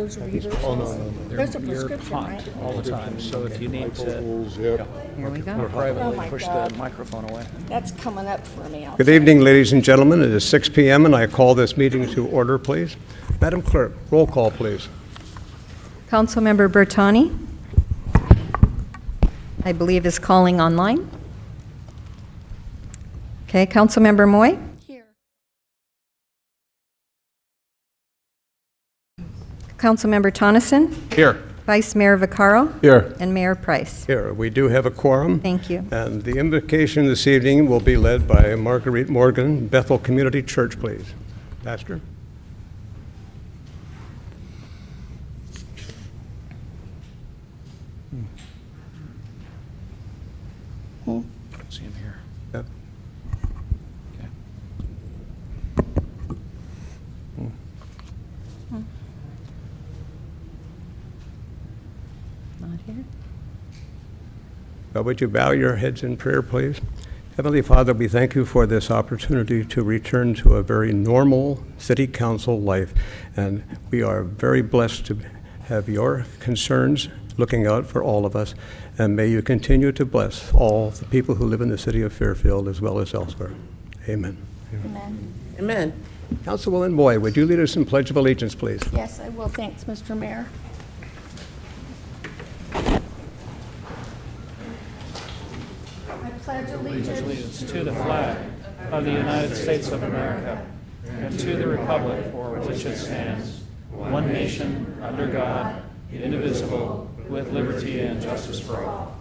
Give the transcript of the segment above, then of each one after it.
those readers? Oh, no. There's a You're prescription, hot right? all the time, so if you need to Yep. Here we go. Oh, privately my push God. the microphone away. That's coming up for me. Good evening, ladies and gentlemen. It is 6 p.m. and I call this meeting to order, please. Madam Clerk, roll call, please. Councilmember Bertani, I believe, is calling online. Okay, Councilmember Moy, Here. Councilmember Tonneson, Here. Vice Mayor Vaccaro, Here. and Mayor Price. Here. We do have a quorum. Thank you. And the invocation this evening will be led by Marguerite Morgan, Bethel Community Church, please. Pastor. Don't see him here. Yep. Okay. Not here. Would you bow your heads in prayer, please? Heavenly Father, we thank you for this opportunity to return to a very normal city council life. And we are very blessed to have your concerns looking out for all of us. And may you continue to bless all the people who live in the city of Fairfield as well as elsewhere. Amen. Amen. Amen. Councilwoman Moy, would you lead us in Pledge of Allegiance, please? Yes, I will. Thanks, Mr. Mayor. I pledge allegiance Allegiance to the flag of the United States of America and to the republic for which it stands, one nation, under God, indivisible, with liberty and justice for all.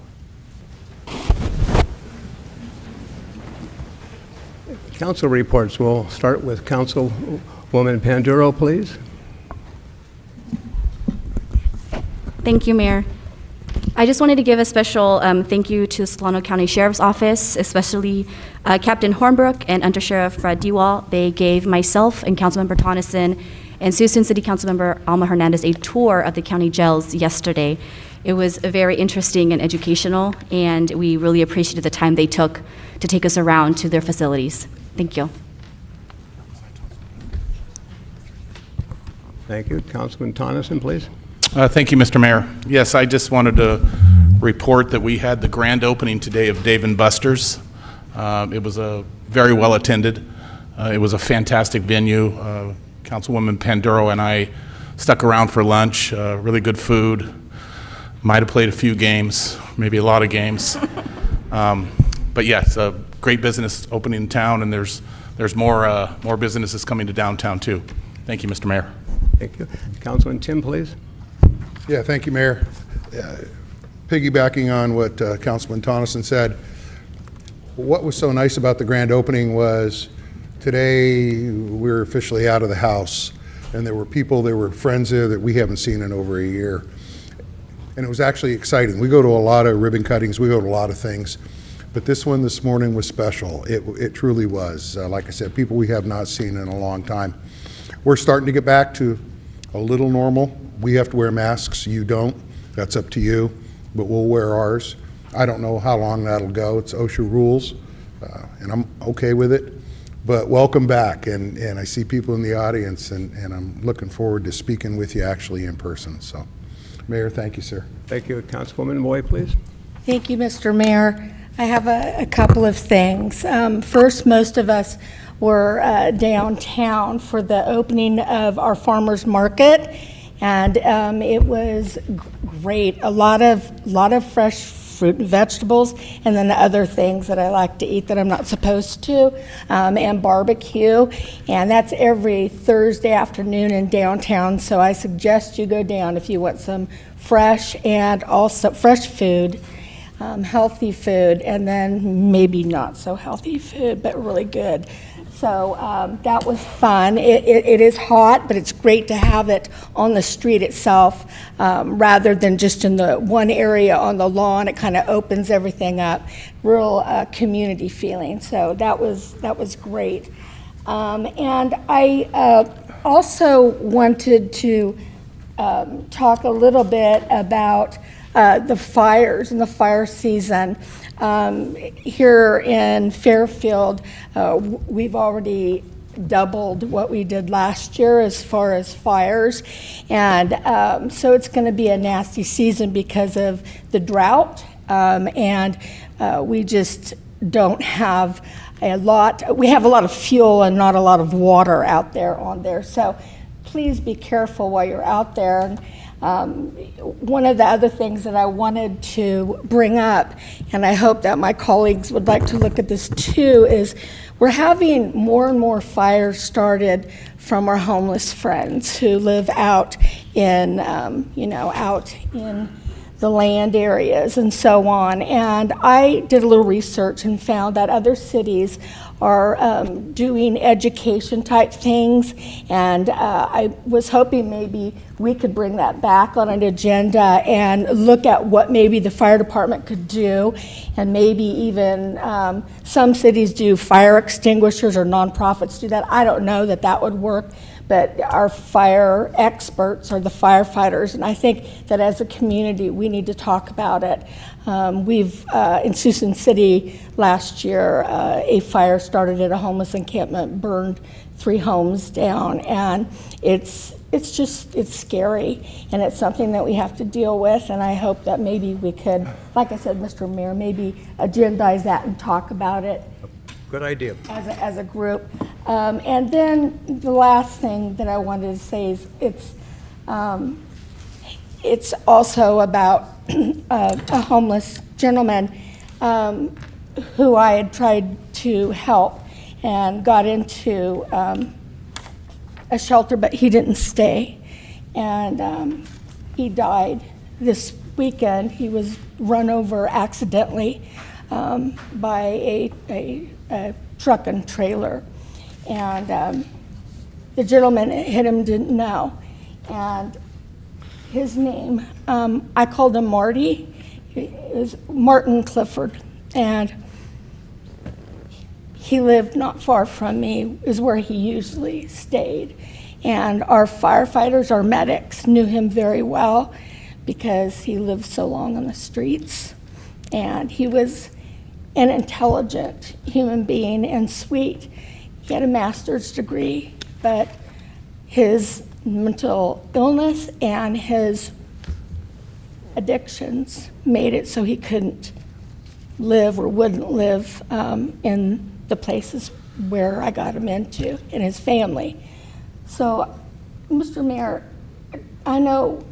Council reports. We'll start with Councilwoman Panduro, please. Thank you, Mayor. I just wanted to give a special thank you to Solano County Sheriff's Office, especially Captain Hornbrook and Under Sheriff Brad Dewall. They gave myself and Councilmember Tonneson and Susan City Councilmember Alma Hernandez a tour of the county jails yesterday. It was very interesting and educational, and we really appreciated the time they took to take us around to their facilities. Thank you. Thank you. Councilman Tonneson, please. Thank you, Mr. Mayor. Yes, I just wanted to report that we had the grand opening today of Dave & Buster's. It was a very well attended. It was a fantastic venue. Councilwoman Panduro and I stuck around for lunch. Really good food. Might have played a few games, maybe a lot of games. But yes, a great business opening in town, and there's more businesses coming to downtown too. Thank you, Mr. Mayor. Thank you. Councilman Tim, please. Yeah, thank you, Mayor. Piggybacking on what Councilman Tonneson said, what was so nice about the grand opening was today we were officially out of the house, and there were friends there that we haven't seen in over a year. And it was actually exciting. We go to a lot of ribbon cuttings, we go to a lot of things, but this one this morning was special. It truly was. Like I said, people we have not seen in a long time. We're starting to get back to a little normal. We have to wear masks, you don't. That's up to you, but we'll wear ours. I don't know how long that'll go. It's OSHA rules, and I'm okay with it. But welcome back, and I see people in the audience, and I'm looking forward to speaking with you actually in person. So, Mayor, thank you, sir. Thank you. Councilwoman Moy, please. Thank you, Mr. Mayor. I have a couple of things. First, most of us were downtown for the opening of our farmers market, and it was great. A lot of fresh fruit and vegetables, and then other things that I like to eat that I'm not supposed to, and barbecue. And that's every Thursday afternoon in downtown, so I suggest you go down if you want some fresh and also fresh food, healthy food, and then maybe not so healthy food, but really good. So that was fun. It is hot, but it's great to have it on the street itself rather than just in the one area on the lawn. It kind of opens everything up. Real community feeling. So that was great. And I also wanted to talk a little bit about the fires and the fire season. Here in Fairfield, we've already doubled what we did last year as far as fires. And so it's going to be a nasty season because of the drought. And we just don't have a lot. We have a lot of fuel and not a lot of water out there on there. So please be careful while you're out there. One of the other things that I wanted to bring up, and I hope that my colleagues would like to look at this too, is we're having more and more fires started from our homeless friends who live out in, out in the land areas and so on. And I did a little research and found that other cities are doing education type things, and I was hoping maybe we could bring that back on an agenda and look at what maybe the fire department could do, and maybe even some cities do fire extinguishers or nonprofits do that. I don't know that that would work, but our fire experts are the firefighters, and I think that as a community we need to talk about it. We've in Sioux City last year, a fire started at a homeless encampment, burned 3 homes down, and it's scary, and it's something that we have to deal with. And I hope that maybe we could, like I said, Mr. Mayor, maybe agendize that and talk about it. Good idea. As a group. And then the last thing that I wanted to say is it's also about a homeless gentleman who I had tried to help and got into a shelter, but he didn't stay. And he died this weekend. He was run over accidentally by a truck and trailer. And the gentleman that hit him didn't know. And his name, I called him Marty. It was Martin Clifford. And he lived not far from me, is where he usually stayed. And our firefighters, our medics, knew him very well because he lived so long on the streets. And he was an intelligent human being and sweet. He had a master's degree, but his mental illness and his addictions made it so he couldn't live or wouldn't live in the places where I got him into, and his family. So, Mr. Mayor, I know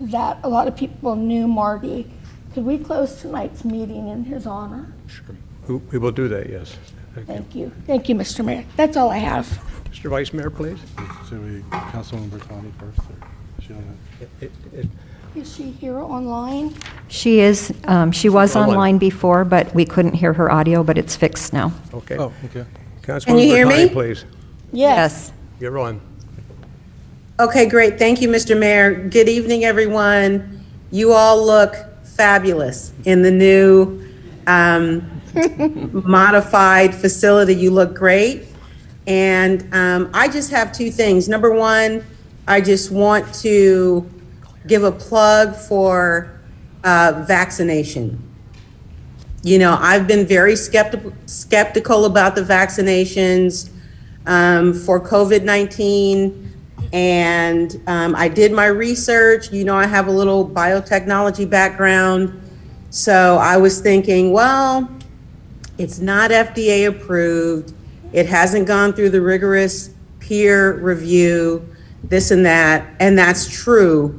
that a lot of people knew Marty. Could we close tonight's meeting in his honor? Sure. We will do that, yes. Thank you. Thank you, Mr. Mayor. That's all I have. Mr. Vice Mayor, please. Should we, Councilwoman Bertani first, or is she on that? Is she here online? She is, she was Online. online before, but we couldn't hear her audio, but it's fixed now. Okay. Oh, okay. Councilwoman you hear Bertani, me? please. Yes. You're on. Okay, great. Thank you, Mr. Mayor. Good evening, everyone. You all look fabulous in the new modified facility. You look great. And I just have 2 things. Number one, I just want to give a plug for vaccination. You know, I've been very skeptical about the vaccinations for COVID-19. And I did my research. You know, I have a little biotechnology background. So I was thinking, well, it's not FDA approved. It hasn't gone through the rigorous peer review, this and that. And that's true.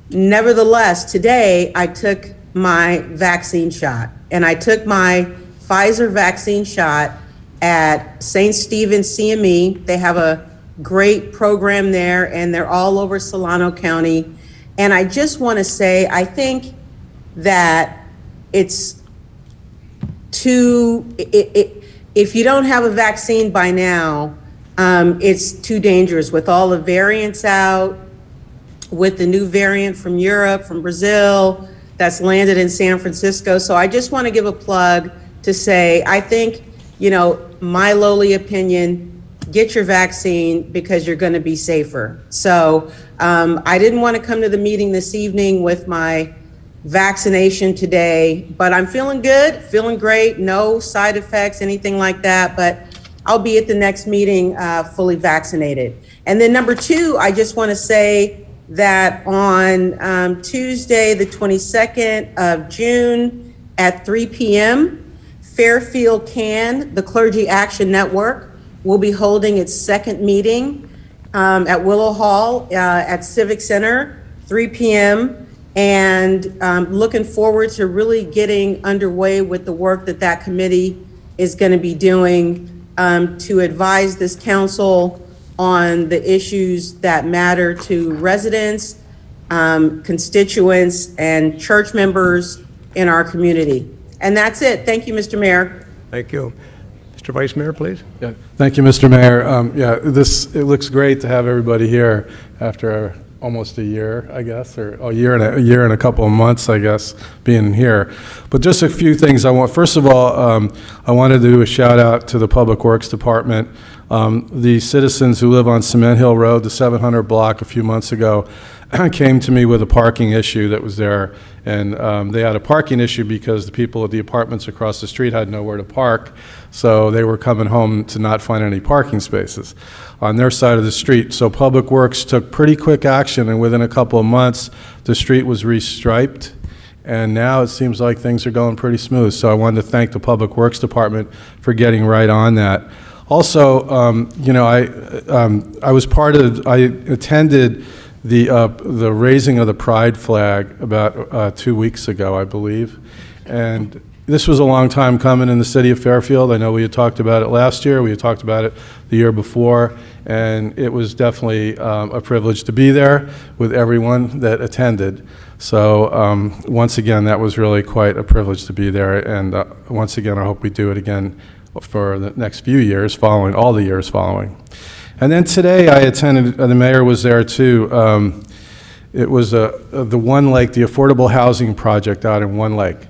Nevertheless, today I took my vaccine shot, and I took my Pfizer vaccine shot at St. Stephen's CME. They have a great program there, and they're all over Solano County. And I just want to say, I think that it's if you don't have a vaccine by now, it's too dangerous with all the variants out, with the new variant from Europe, from Brazil, that's landed in San Francisco. So I just want to give a plug to say, I think, you know, my lowly opinion, get your vaccine because you're going to be safer. So I didn't want to come to the meeting this evening with my vaccination today, but I'm feeling good, feeling great, no side effects, anything like that. But I'll be at the next meeting fully vaccinated. And then number two, I just want to say that on Tuesday, the 22nd of June at 3 p.m., Fairfield CAN, the Clergy Action Network, will be holding its second meeting at Willow Hall at Civic Center, 3 p.m., and looking forward to really getting underway with the work that that committee is going to be doing to advise this council on the issues that matter to residents, constituents, and church members in our community. And that's it. Thank you, Mr. Mayor. Thank you. Mr. Vice Mayor, please. Yeah, thank you, Mr. Mayor. It looks great to have everybody here after almost a year, I guess, or a year and a couple of months, I guess, being here. But just a few things I want. First of all, I wanted to do a shout out to the Public Works Department. The citizens who live on Cement Hill Road, the 700 block, a few months ago, came to me with a parking issue that was there. And they had a parking issue because the people at the apartments across the street had nowhere to park. So they were coming home to not find any parking spaces on their side of the street. So Public Works took pretty quick action, and within a couple of months, the street was restriped. And now it seems like things are going pretty smooth. So I wanted to thank the Public Works Department for getting right on that. Also, I attended the raising of the pride flag about 2 weeks ago, I believe. And this was a long time coming in the city of Fairfield. I know we had talked about it last year, we had talked about it the year before, and it was definitely a privilege to be there with everyone that attended. So once again, that was really quite a privilege to be there, and once again, I hope we do it again for the next few years following, all the years following. And then today I attended, the mayor was there too. It was the One Lake, the affordable housing project out in One Lake.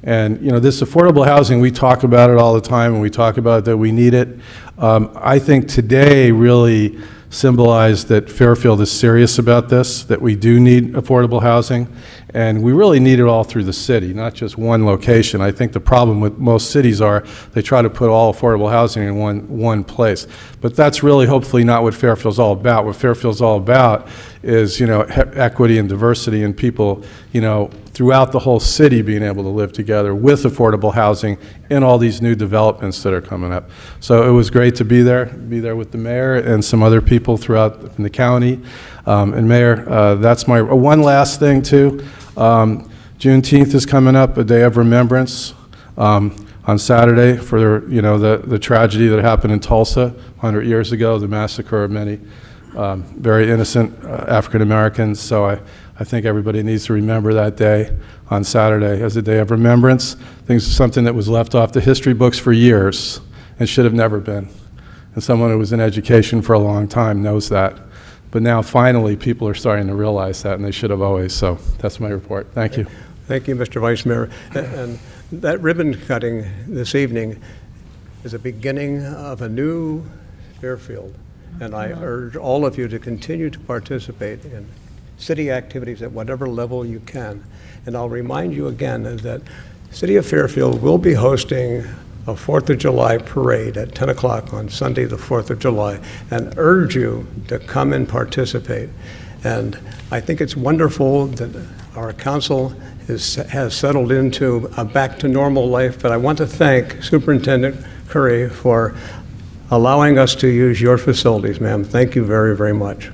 And this affordable housing, we talk about it all the time, and we talk about that we need it. I think today really symbolized that Fairfield is serious about this, that we do need affordable housing, and we really need it all through the city, not just one location. I think the problem with most cities are they try to put all affordable housing in one place. But that's really hopefully not what Fairfield's all about. What Fairfield's all about is, equity and diversity, and people, throughout the whole city being able to live together with affordable housing and all these new developments that are coming up. So it was great to be there with the mayor and some other people throughout the county. And Mayor, that's my one last thing too. Juneteenth is coming up, a day of remembrance on Saturday for the tragedy that happened in Tulsa 100 years ago, the massacre of many very innocent African Americans. So I think everybody needs to remember that day on Saturday as a day of remembrance. I think it's something that was left off the history books for years and should have never been. And someone who was in education for a long time knows that. But now finally people are starting to realize that, and they should have always. So that's my report. Thank you. Thank you, Mr. Vice Mayor. And that ribbon cutting this evening is a beginning of a new Fairfield. And I urge all of you to continue to participate in city activities at whatever level you can. And I'll remind you again that City of Fairfield will be hosting a 4th of July parade at 10 o'clock on Sunday, the 4th of July, and urge you to come and participate. And I think it's wonderful that our council has settled into a back to normal life, but I want to thank Superintendent Curry for allowing us to use your facilities, ma'am. Thank you very, very much.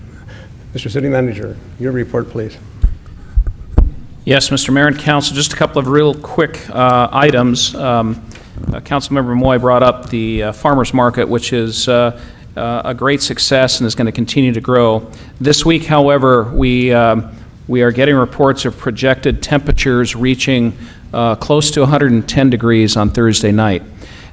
Mr. City Manager, your report, please. Yes, Mr. Mayor and Council, just a couple of real quick items. Councilmember Moy brought up the farmers market, which is a great success and is going to continue to grow. This week, however, we are getting reports of projected temperatures reaching close to 110 degrees on Thursday night.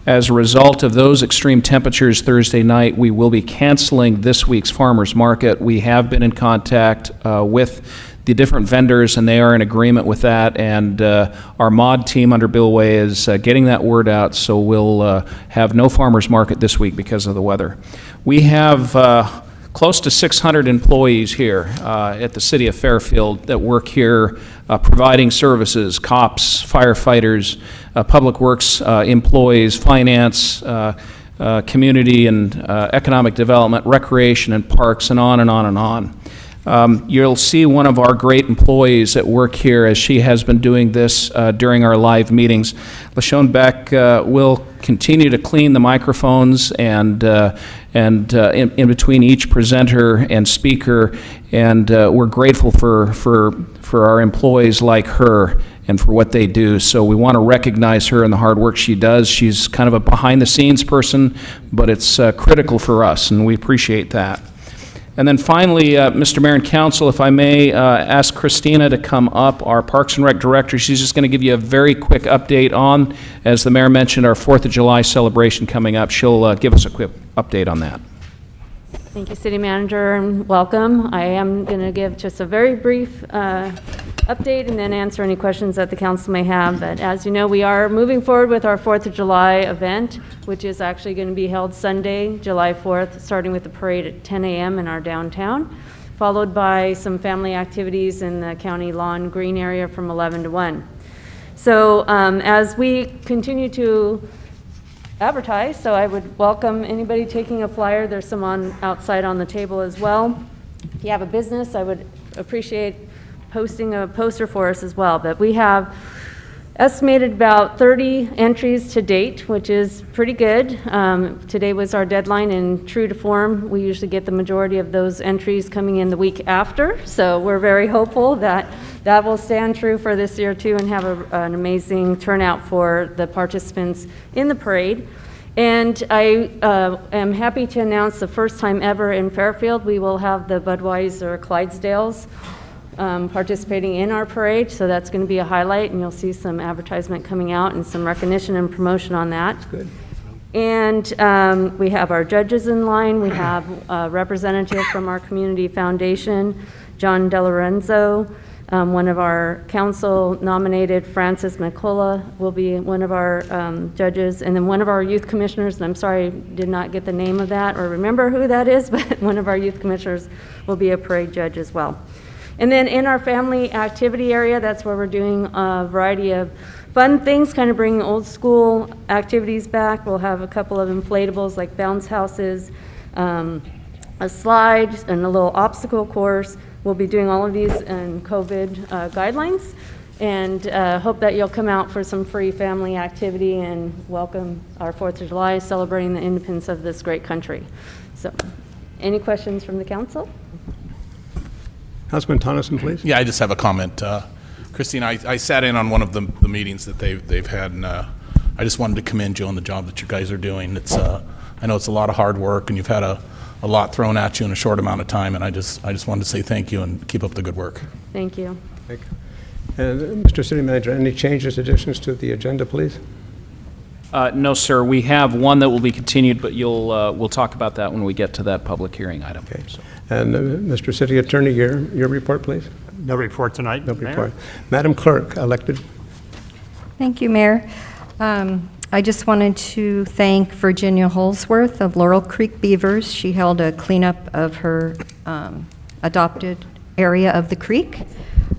As a result of those extreme temperatures Thursday night, we will be canceling this week's farmers market. We have been in contact with the different vendors, and they are in agreement with that, and our mod team under Bill Way is getting that word out, so we'll have no farmers market this week because of the weather. We have close to 600 employees here at the City of Fairfield that work here providing services, cops, firefighters, public works employees, finance, community and economic development, recreation and parks, and on and on and on. You'll see one of our great employees at work here, as she has been doing this during our live meetings. LaShawn Beck will continue to clean the microphones and in between each presenter and speaker, and we're grateful for our employees like her and for what they do. So we want to recognize her and the hard work she does. She's kind of a behind-the-scenes person, but it's critical for us, and we appreciate that. And then finally, Mr. Mayor and Council, if I may ask Christina to come up, our Parks and Rec Director. She's just going to give you a very quick update on, as the Mayor mentioned, our 4th of July celebration coming up. She'll give us a quick update on that. Thank you, City Manager, and welcome. I am going to give just a very brief update and then answer any questions that the council may have. But as you know, we are moving forward with our 4th of July event, which is actually going to be held Sunday, July 4th, starting with the parade at 10 a.m. in our downtown, followed by some family activities in the county lawn green area from 11 to 1. So as we continue to advertise, so I would welcome anybody taking a flyer. There's some outside on the table as well. If you have a business, I would appreciate posting a poster for us as well. But we have estimated about 30 entries to date, which is pretty good. Today was our deadline, and true to form, we usually get the majority of those entries coming in the week after. So we're very hopeful that that will stand true for this year too, and have an amazing turnout for the participants in the parade. And I am happy to announce the first time ever in Fairfield, we will have the Budweiser Clydesdales participating in our parade, so that's going to be a highlight, and you'll see some advertisement coming out and some recognition and promotion on that. That's good. And we have our judges in line. We have a representative from our community foundation, John DeLorenzo. One of our council nominated, Francis McCullough, will be one of our judges, and then one of our youth commissioners, and I'm sorry I did not get the name of that or remember who that is, but one of our youth commissioners will be a parade judge as well. And then in our family activity area, that's where we're doing a variety of fun things, kind of bringing old school activities back. We'll have a couple of inflatables like bounce houses, a slide, and a little obstacle course. We'll be doing all of these in COVID guidelines, and hope that you'll come out for some free family activity and welcome our 4th of July, celebrating the independence of this great country. So, any questions from the council? Councilman Tonneson, please. Yeah, I just have a comment. Christina, I sat in on one of the meetings that they've had, and I just wanted to commend you on the job that you guys are doing. It's I know it's a lot of hard work, and you've had a lot thrown at you in a short amount of time, and I just wanted to say thank you and keep up the good work. Thank you. Thank you. And Mr. City Manager, any changes, additions to the agenda, please? No, sir. We have one that will be continued, but we'll talk about that when we get to that public hearing item. Okay. So. And Mr. City Attorney, your report, please. No report tonight, No Mayor. report. Madam Clerk, elected. Thank you, Mayor. I just wanted to thank Virginia Holsworth of Laurel Creek Beavers. She held a cleanup of her adopted area of the creek.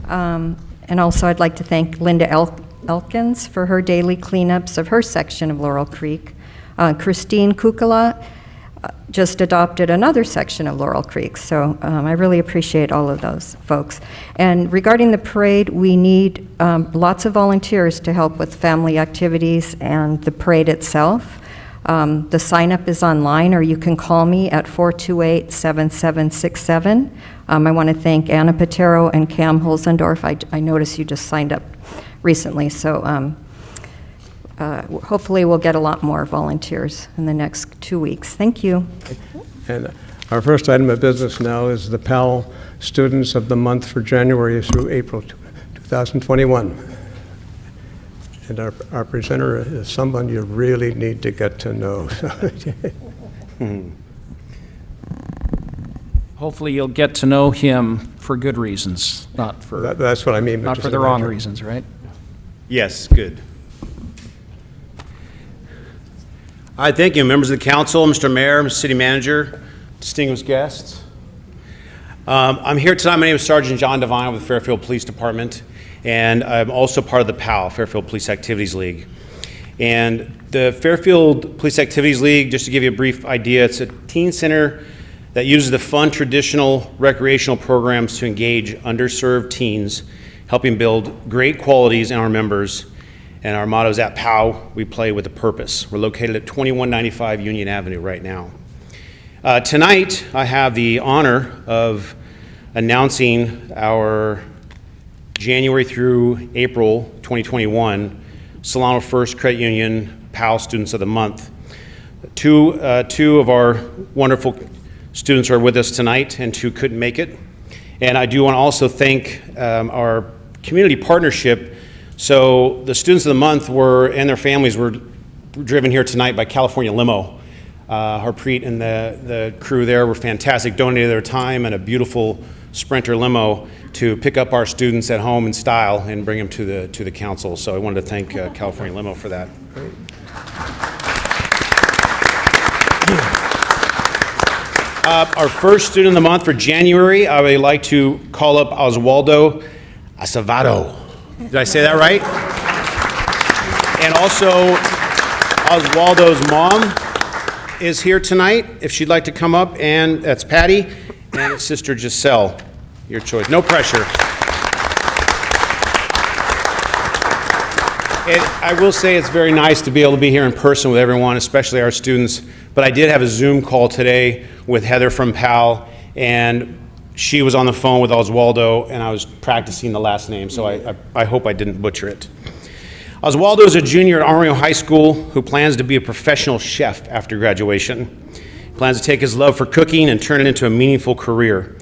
And also I'd like to thank Linda Elkins for her daily cleanups of her section of Laurel Creek. Christine Kukala just adopted another section of Laurel Creek, so I really appreciate all of those folks. And regarding the parade, we need lots of volunteers to help with family activities and the parade itself. The sign-up is online, or you can call me at 428-7767. I want to thank Anna Patero and Cam Holzendorf. I noticed you just signed up recently, so hopefully we'll get a lot more volunteers in the next 2 weeks. Thank you. And our first item of business now is the PAL Students of the Month for January through April 2021. And our presenter is someone you really need to get to know. Hopefully you'll get to know him for good reasons, not for That's what I mean. not Mr. for the wrong Manager. reasons, right? Yes, good. I thank you, members of the council, Mr. Mayor, Mr. City Manager, distinguished guests. I'm here tonight. My name is Sergeant John Devine with the Fairfield Police Department, and I'm also part of the PAL, Fairfield Police Activities League. And The Fairfield Police Activities League, just to give you a brief idea, it's a teen center that uses the fun traditional recreational programs to engage underserved teens, helping build great qualities in our members. And our motto is at POW, we play with a purpose. We're located at 2195 Union Avenue right now. Tonight, I have the honor of announcing our January through April 2021 Solano First Credit Union POW Students of the Month. Two of our wonderful students are with us tonight, and two couldn't make it. And I do want to also thank our community partnership. So the Students of the Month and their families were driven here tonight by California Limo. Harpreet and the crew there were fantastic, donated their time and a beautiful Sprinter limo to pick up our students at home in style and bring them to the council. So I wanted to thank California Limo for that. Our first Student of the Month for January, I would like to call up Oswaldo Acevedo. Did I say that right? And also, Oswaldo's mom is here tonight, if she'd like to come up, and that's Patty, and his sister Giselle. Your choice. No pressure. And I will say it's very nice to be able to be here in person with everyone, especially our students. But I did have a Zoom call today with Heather from PAL, and she was on the phone with Oswaldo, and I was practicing the last name, so I hope I didn't butcher it. Oswaldo is a junior at Arroyo High School who plans to be a professional chef after graduation. He plans to take his love for cooking and turn it into a meaningful career.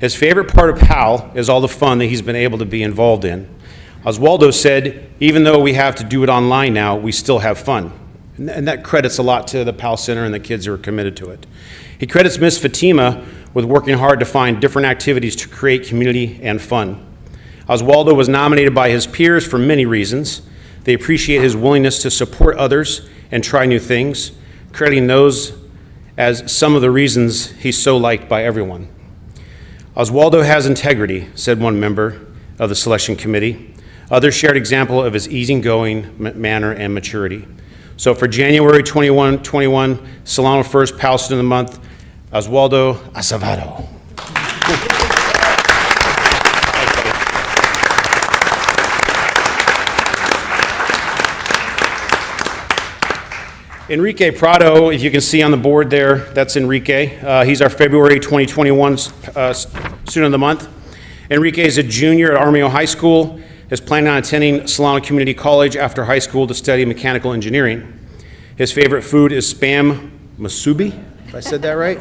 His favorite part of PAL is all the fun that he's been able to be involved in. Oswaldo said, even though we have to do it online now, we still have fun. And that credits a lot to the PAL Center and the kids who are committed to it. He credits Miss Fatima with working hard to find different activities to create community and fun. Oswaldo was nominated by his peers for many reasons. They appreciate his willingness to support others and try new things, crediting those as some of the reasons he's so liked by everyone. Oswaldo has integrity, said one member of the selection committee. Others shared example of his easygoing manner and maturity. So for January 21, Solano First PAL Student of the Month, Oswaldo Acevedo. Enrique Prado, if you can see on the board there, that's Enrique. He's our February 2021 Student of the Month. Enrique is a junior at Arroyo High School, is planning on attending Solano Community College after high school to study mechanical engineering. His favorite food is Spam Musubi, if I said that right.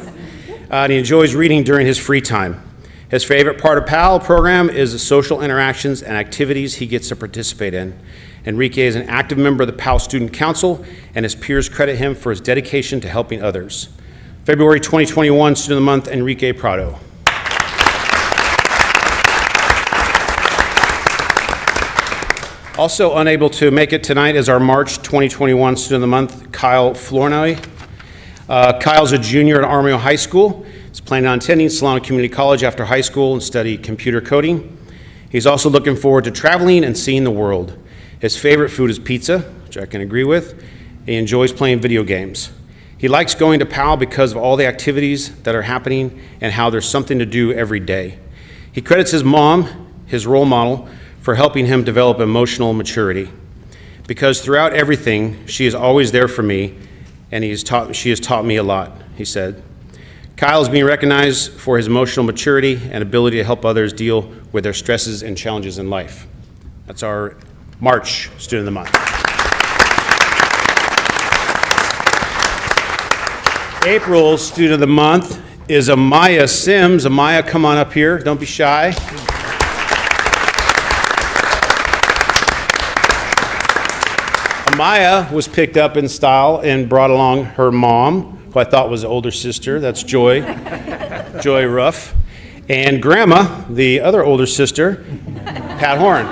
And he enjoys reading during his free time. His favorite part of PAL program is the social interactions and activities he gets to participate in. Enrique is an active member of the PAL Student Council, and his peers credit him for his dedication to helping others. February 2021 Student of the Month, Enrique Prado. Also unable to make it tonight is our March 2021 Student of the Month, Kyle Flournoy. Kyle's a junior at Arroyo High School. He's planning on attending Solano Community College after high school and study computer coding. He's also looking forward to traveling and seeing the world. His favorite food is pizza, which I can agree with. He enjoys playing video games. He likes going to PAL because of all the activities that are happening and how there's something to do every day. He credits his mom, his role model, for helping him develop emotional maturity. Because throughout everything, she is always there for me, and she has taught me a lot, he said. Kyle is being recognized for his emotional maturity and ability to help others deal with their stresses and challenges in life. That's our March Student of the Month. April Student of the Month is Amaya Sims. Amaya, come on up here. Don't be shy. Amaya was picked up in style and brought along her mom, who I thought was an older sister. That's Joy, Joy Ruff. And Grandma, the other older sister, Pat Horn.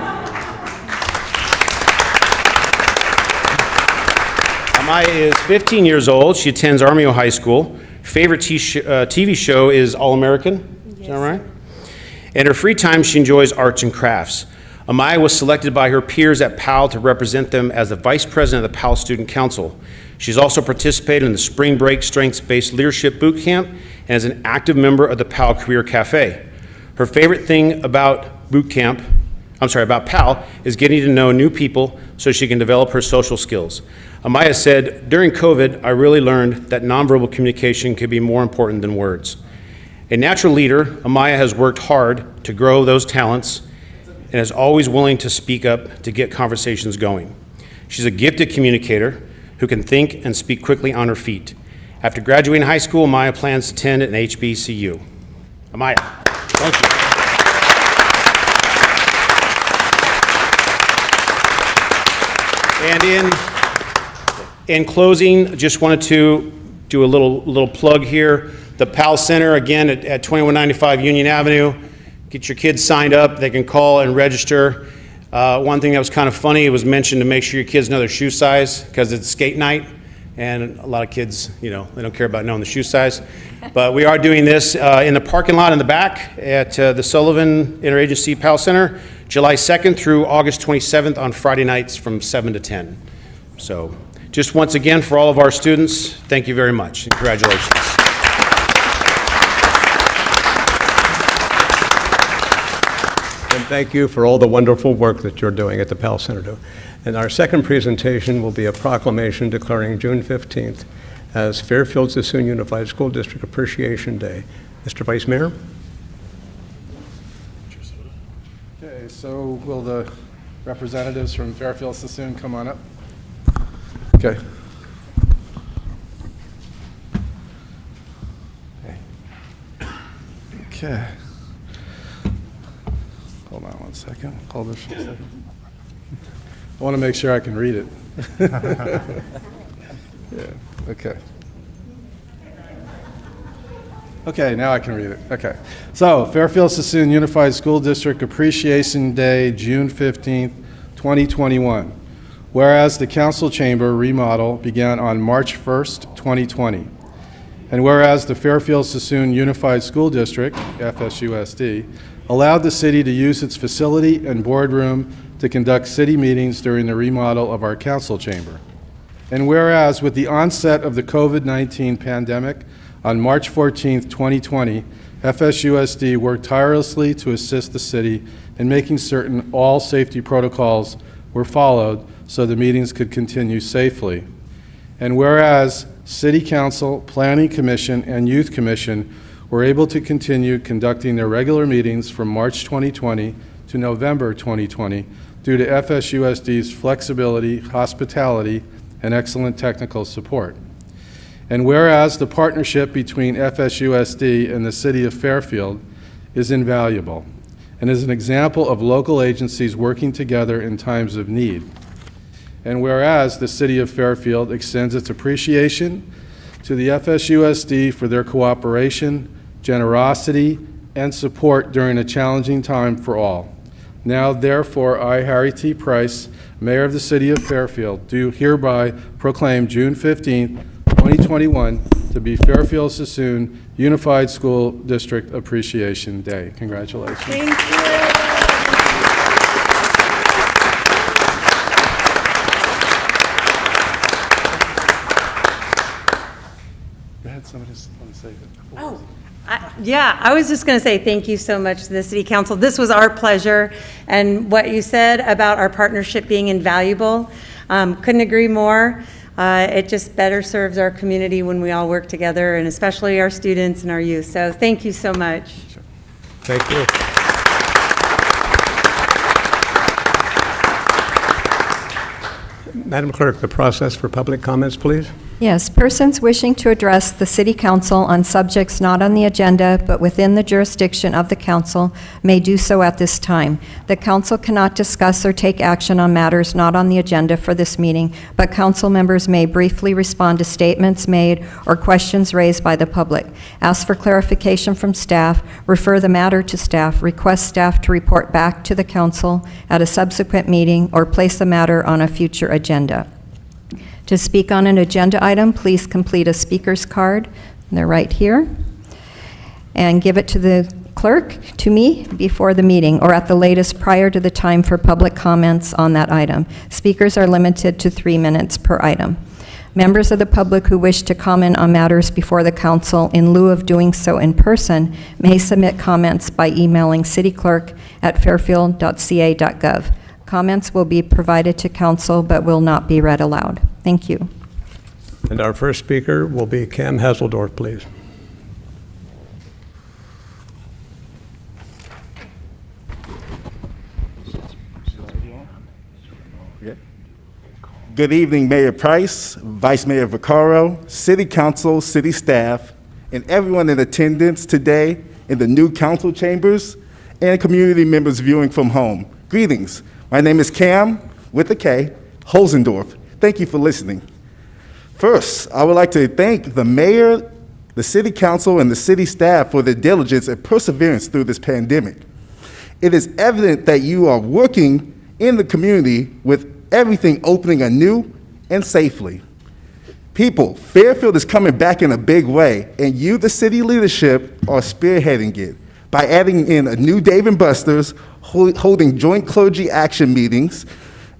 Amaya is 15 years old. She attends Arroyo High School. Favorite TV show is All American. Is that right? In her free time, she enjoys arts and crafts. Amaya was selected by her peers at PAL to represent them as the Vice President of the PAL Student Council. She's also participated in the Spring Break Strengths-Based Leadership Boot Camp and is an active member of the PAL Career Cafe. Her favorite thing about about PAL is getting to know new people so she can develop her social skills. Amaya said, "During COVID, I really learned that nonverbal communication could be more important than words." A natural leader, Amaya has worked hard to grow those talents and is always willing to speak up to get conversations going. She's a gifted communicator who can think and speak quickly on her feet. After graduating high school, Amaya plans to attend an HBCU. Amaya, thank you. And in closing, just wanted to do a little plug here. The PAL Center, again, at 2195 Union Avenue. Get your kids signed up. They can call and register. One thing that was kind of funny, it was mentioned to make sure your kids know their shoe size because it's skate night. And a lot of kids, they don't care about knowing the shoe size. But we are doing this in the parking lot in the back at the Sullivan Interagency PAL Center, July 2nd through August 27th on Friday nights from 7 to 10. So just once again, for all of our students, thank you very much and congratulations. And thank you for all the wonderful work that you're doing at the PAL Center. And our second presentation will be a proclamation declaring June 15th as Fairfield-Sassoon Unified School District Appreciation Day. Mr. Vice Mayor? Okay, so will the representatives from Fairfield-Sassoon come on up? Okay. Okay. Hold on one second. Hold this for a second. I want to make sure I can read it. Yeah, okay. Okay, now I can read it. Okay. So, Fairfield-Sassoon Unified School District Appreciation Day, June 15th, 2021. Whereas the council chamber remodel began on March 1st, 2020. And whereas the Fairfield-Sassoon Unified School District, FSUSD, allowed the city to use its facility and boardroom to conduct city meetings during the remodel of our council chamber. And whereas with the onset of the COVID-19 pandemic on March 14th, 2020, FSUSD worked tirelessly to assist the city in making certain all safety protocols were followed so the meetings could continue safely. And whereas City Council, Planning Commission, and Youth Commission were able to continue conducting their regular meetings from March 2020 to November 2020 due to FSUSD's flexibility, hospitality, and excellent technical support. And whereas the partnership between FSUSD and the City of Fairfield is invaluable and is an example of local agencies working together in times of need. And whereas the City of Fairfield extends its appreciation to the FSUSD for their cooperation, generosity, and support during a challenging time for all. Now, therefore, I, Harry T. Price, Mayor of the City of Fairfield, do hereby proclaim June 15th, 2021 to be Fairfield-Sassoon Unified School District Appreciation Day. Congratulations. Thank you. Go ahead, somebody want to say that. Oh, I was just going to say thank you so much to the City Council. This was our pleasure, and what you said about our partnership being invaluable, couldn't agree more. It just better serves our community when we all work together, and especially our students and our youth. So thank you so much. Thank you. Madam Clerk, the process for public comments, please. Yes, persons wishing to address the City Council on subjects not on the agenda but within the jurisdiction of the council may do so at this time. The council cannot discuss or take action on matters not on the agenda for this meeting, but council members may briefly respond to statements made or questions raised by the public. Ask for clarification from staff, refer the matter to staff, request staff to report back to the council at a subsequent meeting, or place the matter on a future agenda. To speak on an agenda item, please complete a speaker's card. They're right here. And give it to the clerk to me before the meeting, or at the latest prior to the time for public comments on that item. Speakers are limited to 3 minutes per item. Members of the public who wish to comment on matters before the council in lieu of doing so in person may submit comments by emailing cityclerk@fairfield.ca.gov. Comments will be provided to council but will not be read aloud. Thank you. And our first speaker will be Cam Haseldorf, please. Good evening, Mayor Price, Vice Mayor Vaccaro, City Council, City staff, and everyone in attendance today in the new council chambers and community members viewing from home. Greetings. My name is Cam, with a K, Hosendorf. Thank you for listening. First, I would like to thank the mayor, the city council, and the city staff for their diligence and perseverance through this pandemic. It is evident that you are working in the community with everything opening anew and safely. People, Fairfield is coming back in a big way, and you, the city leadership, are spearheading it by adding in a new Dave & Buster's, holding joint clergy action meetings,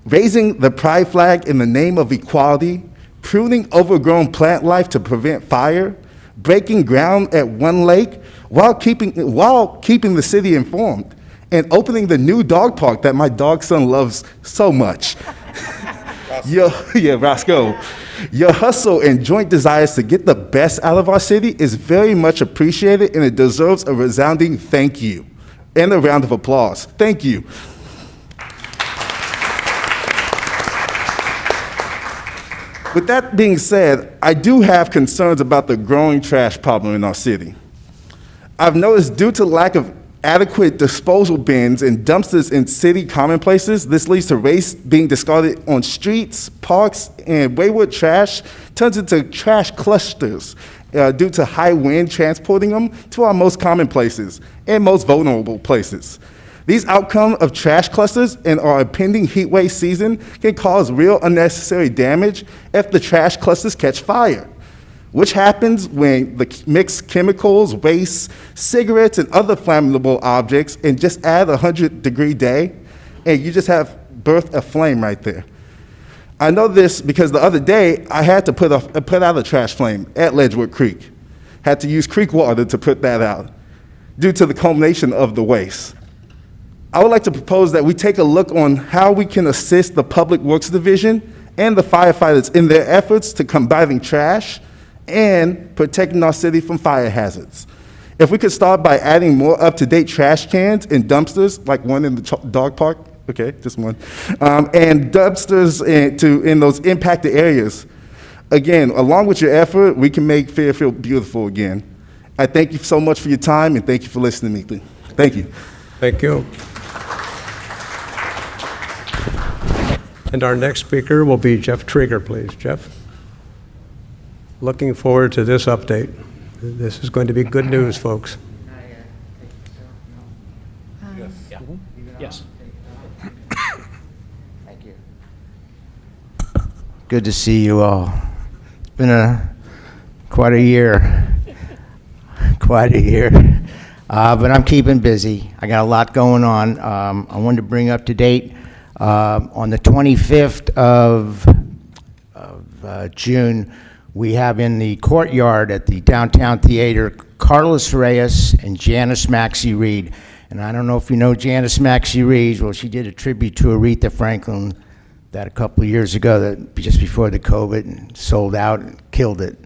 raising the pride flag in the name of equality, pruning overgrown plant life to prevent fire, breaking ground at One Lake while keeping the city informed, and opening the new dog park that my dog son loves so much. Roscoe. Your hustle and joint desires to get the best out of our city is very much appreciated, and it deserves a resounding thank you and a round of applause. Thank you. With that being said, I do have concerns about the growing trash problem in our city. I've noticed due to lack of adequate disposal bins and dumpsters in city common places, this leads to waste being discarded on streets, parks, and wayward trash turns into trash clusters due to high wind transporting them to our most common places and most vulnerable places. These outcomes of trash clusters and our impending heat wave season can cause real unnecessary damage if the trash clusters catch fire, which happens when the mixed chemicals, waste, cigarettes, and other flammable objects, and just add a 100-degree day, and you just have birthed a flame right there. I know this because the other day, I had to put out a trash flame at Ledgewood Creek. Had to use creek water to put that out due to the culmination of the waste. I would like to propose that we take a look on how we can assist the Public Works Division and the firefighters in their efforts to combating trash and protecting our city from fire hazards. If we could start by adding more up-to-date trash cans and dumpsters, like one in the dog park, okay, just one, and dumpsters in those impacted areas. Again, along with your effort, we can make Fairfield beautiful again. I thank you so much for your time, and thank you for listening to me. Thank you. Thank you. And our next speaker will be Jeff Trigger, please. Jeff? Looking forward to this update. This is going to be good news, folks. Yes. Thank you. Good to see you all. It's been quite a year. But I'm keeping busy. I got a lot going on. I wanted to bring up to date on the 25th of June. We have in the courtyard at the Downtown Theater, Carlos Reyes and Janice Maxey Reed. And I don't know if you know Janice Maxey Reed. Well, she did a tribute to Aretha Franklin that a couple of years ago, that just before the COVID, and sold out and killed it.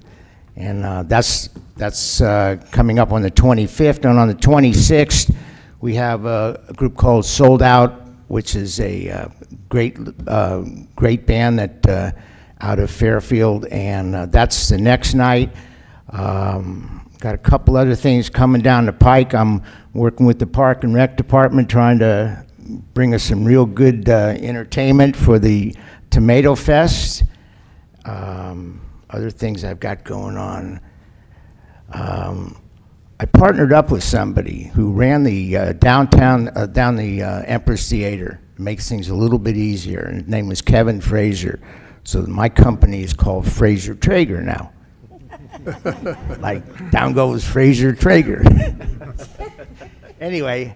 And that's coming up on the 25th. And on the 26th, we have a group called Sold Out, which is a great band that out of Fairfield, and that's the next night. Got a couple other things coming down the pike. I'm working with the Park and Rec Department, trying to bring us some real good entertainment for the Tomato Fest. Other things I've got going on. I partnered up with somebody who ran the down the Empress Theater. It makes things a little bit easier, and his name was Kevin Frazier. So my company is called Frazier Traeger now. Like down goes Frazier Traeger. Anyway,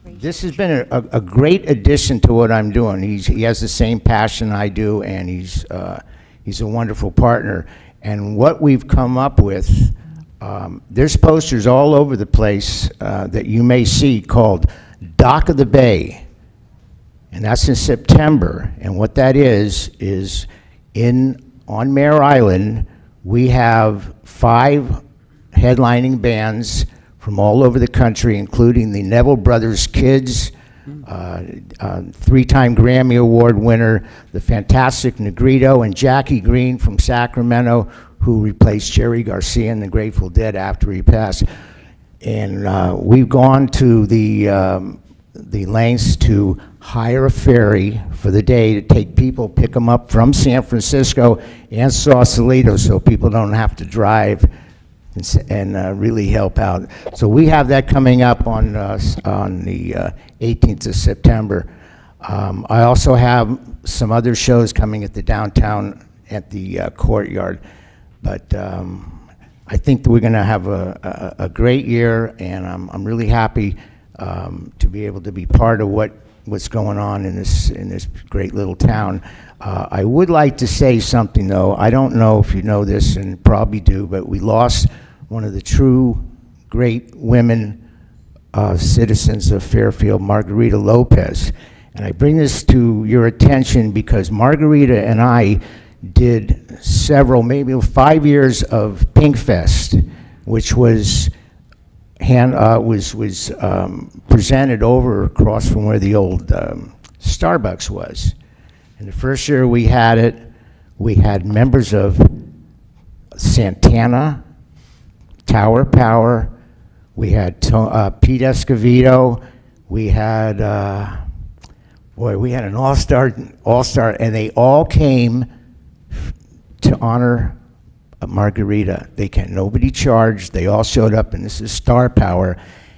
this has been a great addition to what I'm doing. He has the same passion I do, and he's a wonderful partner. And what we've come up with, there's posters all over the place that you may see called Dock of the Bay. And that's in September. And what that is on Mare Island, we have 5 headlining bands from all over the country, including the Neville Brothers Kids, 3-time Grammy Award winner, the fantastic Negrito, and Jackie Green from Sacramento, who replaced Jerry Garcia in the Grateful Dead after he passed. And we've gone to the lengths to hire a ferry for the day to take people, pick them up from San Francisco and Sausalito, so people don't have to drive and really help out. So we have that coming up on the 18th of September. I also have some other shows coming at the downtown at the courtyard, but I think that we're going to have a great year, and I'm really happy to be able to be part of what's going on in this great little town. I would like to say something, though. I don't know if you know this, and probably do, but we lost one of the true great women citizens of Fairfield, Margarita Lopez. And I bring this to your attention because Margarita and I did several, maybe 5 years of Pink Fest, which was presented over across from where the old Starbucks was. And the first year we had it, we had members of Santana, Tower Power, we had Pete Escovedo, we had an all-star, and they all came to honor Margarita. Nobody charged. They all showed up, and this is Star Power.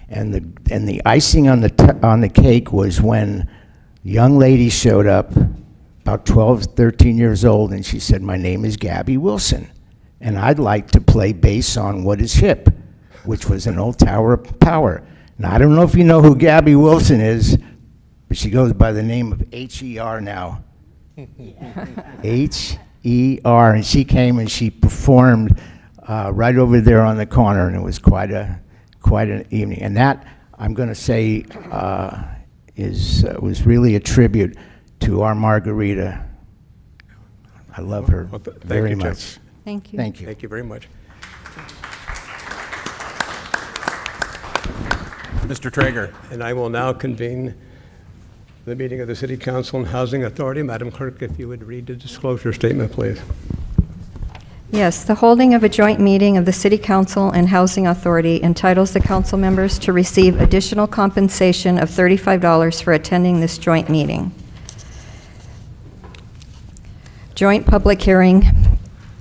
And the icing on the cake was when a young lady showed up, about 12, 13 years old, and she said, "My name is Gabby Wilson, and I'd like to play bass on What Is Hip," which was an old Tower Power. Now, I don't know if you know who Gabby Wilson is, but she goes by the name of H.E.R. now. H.E.R. And she came and she performed right over there on the corner, and it was quite an evening. And that, I'm going to say, was really a tribute to our Margarita. I love her very much. Thank you. Thank you. Thank you very much. Mr. Traeger. And I will now convene the meeting of the City Council and Housing Authority. Madam Clerk, if you would read the disclosure statement, please. Yes, the holding of a joint meeting of the City Council and Housing Authority entitles the council members to receive additional compensation of $35 for attending this joint meeting. Joint public hearing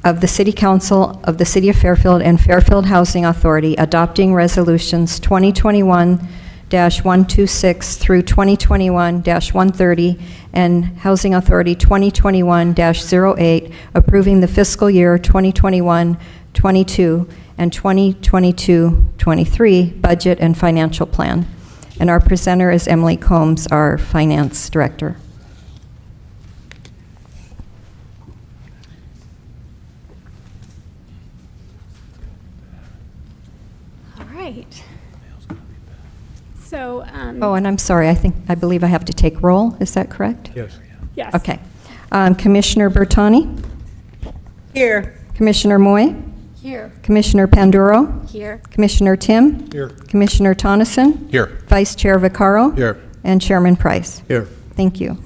of the City Council of the City of Fairfield and Fairfield Housing Authority adopting resolutions 2021-126 through 2021-130 and Housing Authority 2021-08 approving the fiscal year 2021-22 and 2022-23 budget and financial plan. And our presenter is Emily Combs, our Finance Director. Right. So, Oh, and I'm sorry, I believe I have to take roll, is that correct? Yes. yes. Okay. Commissioner Bertani? Here. Commissioner Moy? Here. Commissioner Panduro? Here. Commissioner Tim? Here. Commissioner Tonneson? Here. Vice Chair Vaccaro? Here. And Chairman Price? Here. Thank you.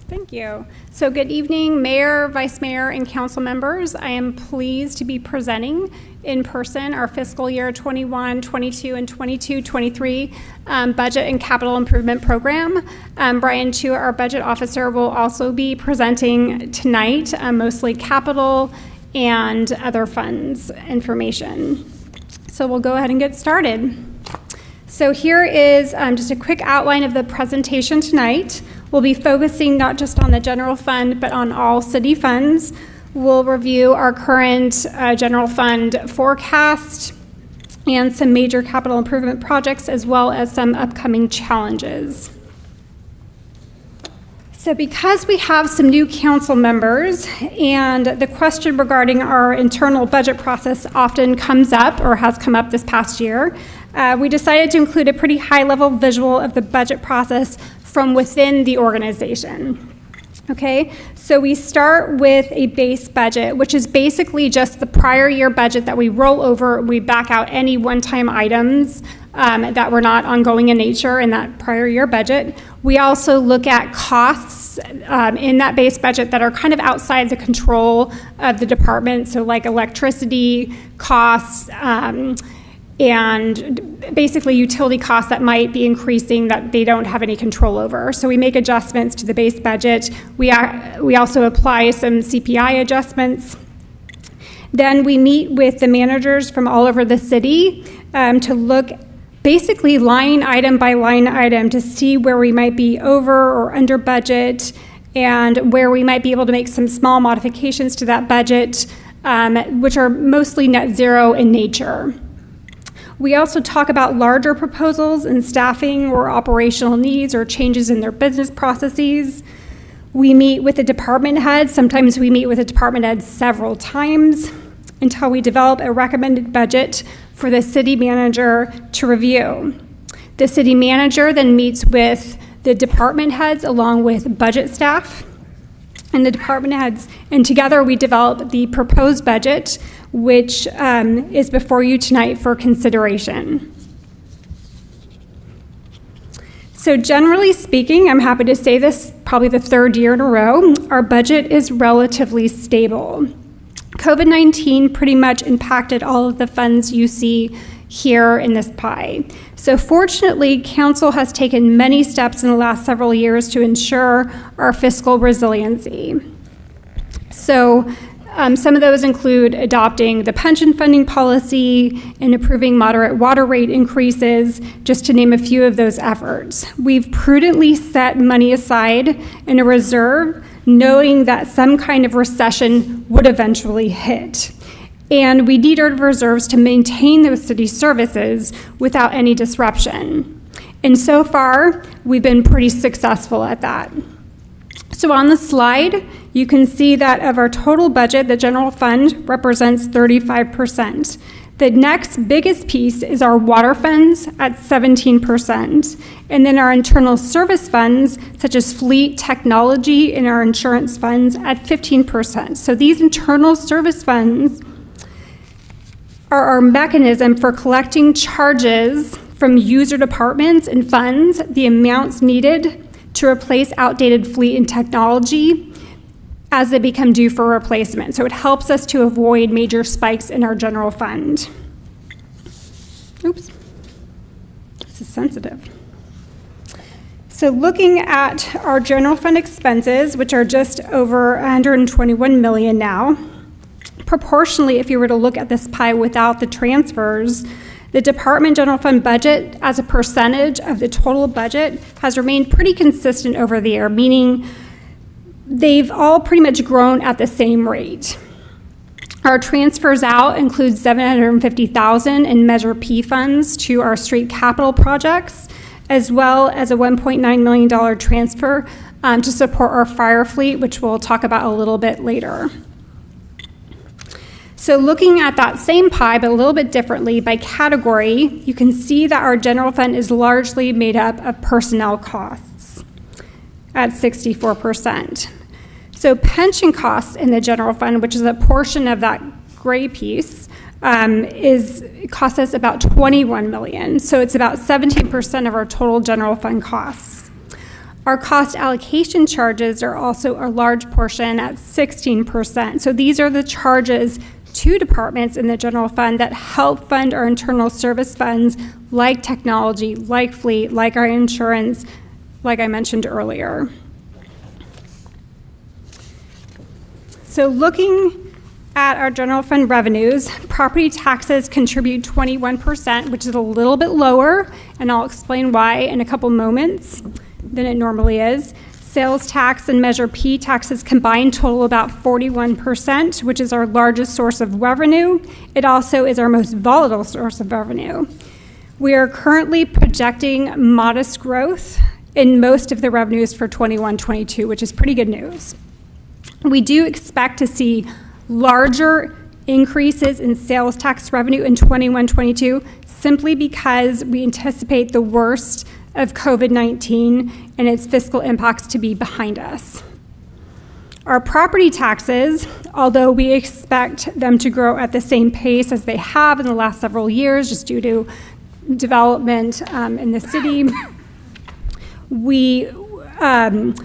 Thank you. So good evening, Mayor, Vice Mayor, and council members. I am pleased to be presenting in person our fiscal year 21, 22, and 22-23 budget and capital improvement program. Brian Chu, our budget officer, will also be presenting tonight, mostly capital and other funds information. So we'll go ahead and get started. So here is just a quick outline of the presentation tonight. We'll be focusing not just on the general fund, but on all city funds. We'll review our current general fund forecast, and some major capital improvement projects, as well as some upcoming challenges. So because we have some new council members and the question regarding our internal budget process often comes up or has come up this past year, we decided to include a pretty high-level visual of the budget process from within the organization. Okay, so we start with a base budget, which is basically just the prior year budget that we roll over. We back out any one-time items that were not ongoing in nature in that prior year budget. We also look at costs in that base budget that are kind of outside the control of the department, so like electricity costs, and basically utility costs that might be increasing that they don't have any control over. So we make adjustments to the base budget. We also apply some CPI adjustments. Then we meet with the managers from all over the city to look basically line item by line item to see where we might be over or under budget and where we might be able to make some small modifications to that budget, which are mostly net zero in nature. We also talk about larger proposals and staffing or operational needs or changes in their business processes. We meet with the department heads. Sometimes we meet with the department heads several times until we develop a recommended budget for the city manager to review. The city manager then meets with the department heads along with budget staff and the department heads, and together we develop the proposed budget, which is before you tonight for consideration. So generally speaking, I'm happy to say this, probably the third year in a row, our budget is relatively stable. COVID-19 pretty much impacted all of the funds you see here in this pie. So fortunately, council has taken many steps in the last several years to ensure our fiscal resiliency. So some of those include adopting the pension funding policy and approving moderate water rate increases, just to name a few of those efforts. We've prudently set money aside in a reserve, knowing that some kind of recession would eventually hit. And we need our reserves to maintain those city services without any disruption. And so far, we've been pretty successful at that. So on the slide, you can see that of our total budget, the general fund represents 35%. The next biggest piece is our water funds at 17%. And then our internal service funds, such as fleet, technology, and our insurance funds at 15%. So these internal service funds are our mechanism for collecting charges from user departments and funds, the amounts needed to replace outdated fleet and technology as they become due for replacement. So it helps us to avoid major spikes in our general fund. Oops, this is sensitive. So looking at our general fund expenses, which are just over 121 million now, proportionally, if you were to look at this pie without the transfers, the department general fund budget as a percentage of the total budget has remained pretty consistent over the year, meaning they've all pretty much grown at the same rate. Our transfers out include $750,000 in Measure P funds to our street capital projects, as well as a $1.9 million transfer to support our fire fleet, which we'll talk about a little bit later. So looking at that same pie, but a little bit differently by category, you can see that our general fund is largely made up of personnel costs at 64%. So pension costs in the general fund, which is a portion of that gray piece, costs us about 21 million. So it's about 17% of our total general fund costs. Our cost allocation charges are also a large portion at 16%. So these are the charges to departments in the general fund that help fund our internal service funds like technology, like fleet, like our insurance, like I mentioned earlier. So looking at our general fund revenues, property taxes contribute 21%, which is a little bit lower, and I'll explain why in a couple moments than it normally is. Sales tax and Measure P taxes combined total about 41%, which is our largest source of revenue. It also is our most volatile source of revenue. We are currently projecting modest growth in most of the revenues for 21-22, which is pretty good news. We do expect to see larger increases in sales tax revenue in 21-22 simply because we anticipate the worst of COVID-19 and its fiscal impacts to be behind us. Our property taxes, although we expect them to grow at the same pace as they have in the last several years just due to development in the city, and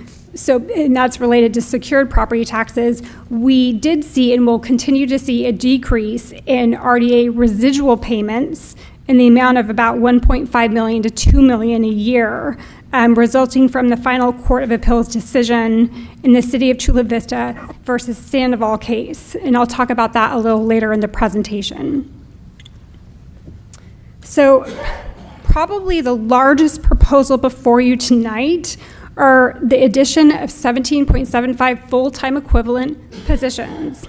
that's related to secured property taxes, we did see and will continue to see a decrease in RDA residual payments in the amount of about $1.5 million to $2 million a year, resulting from the final Court of Appeals decision in the City of Chula Vista versus Sandoval case. And I'll talk about that a little later in the presentation. So probably the largest proposal before you tonight are the addition of 17.75 full-time equivalent positions,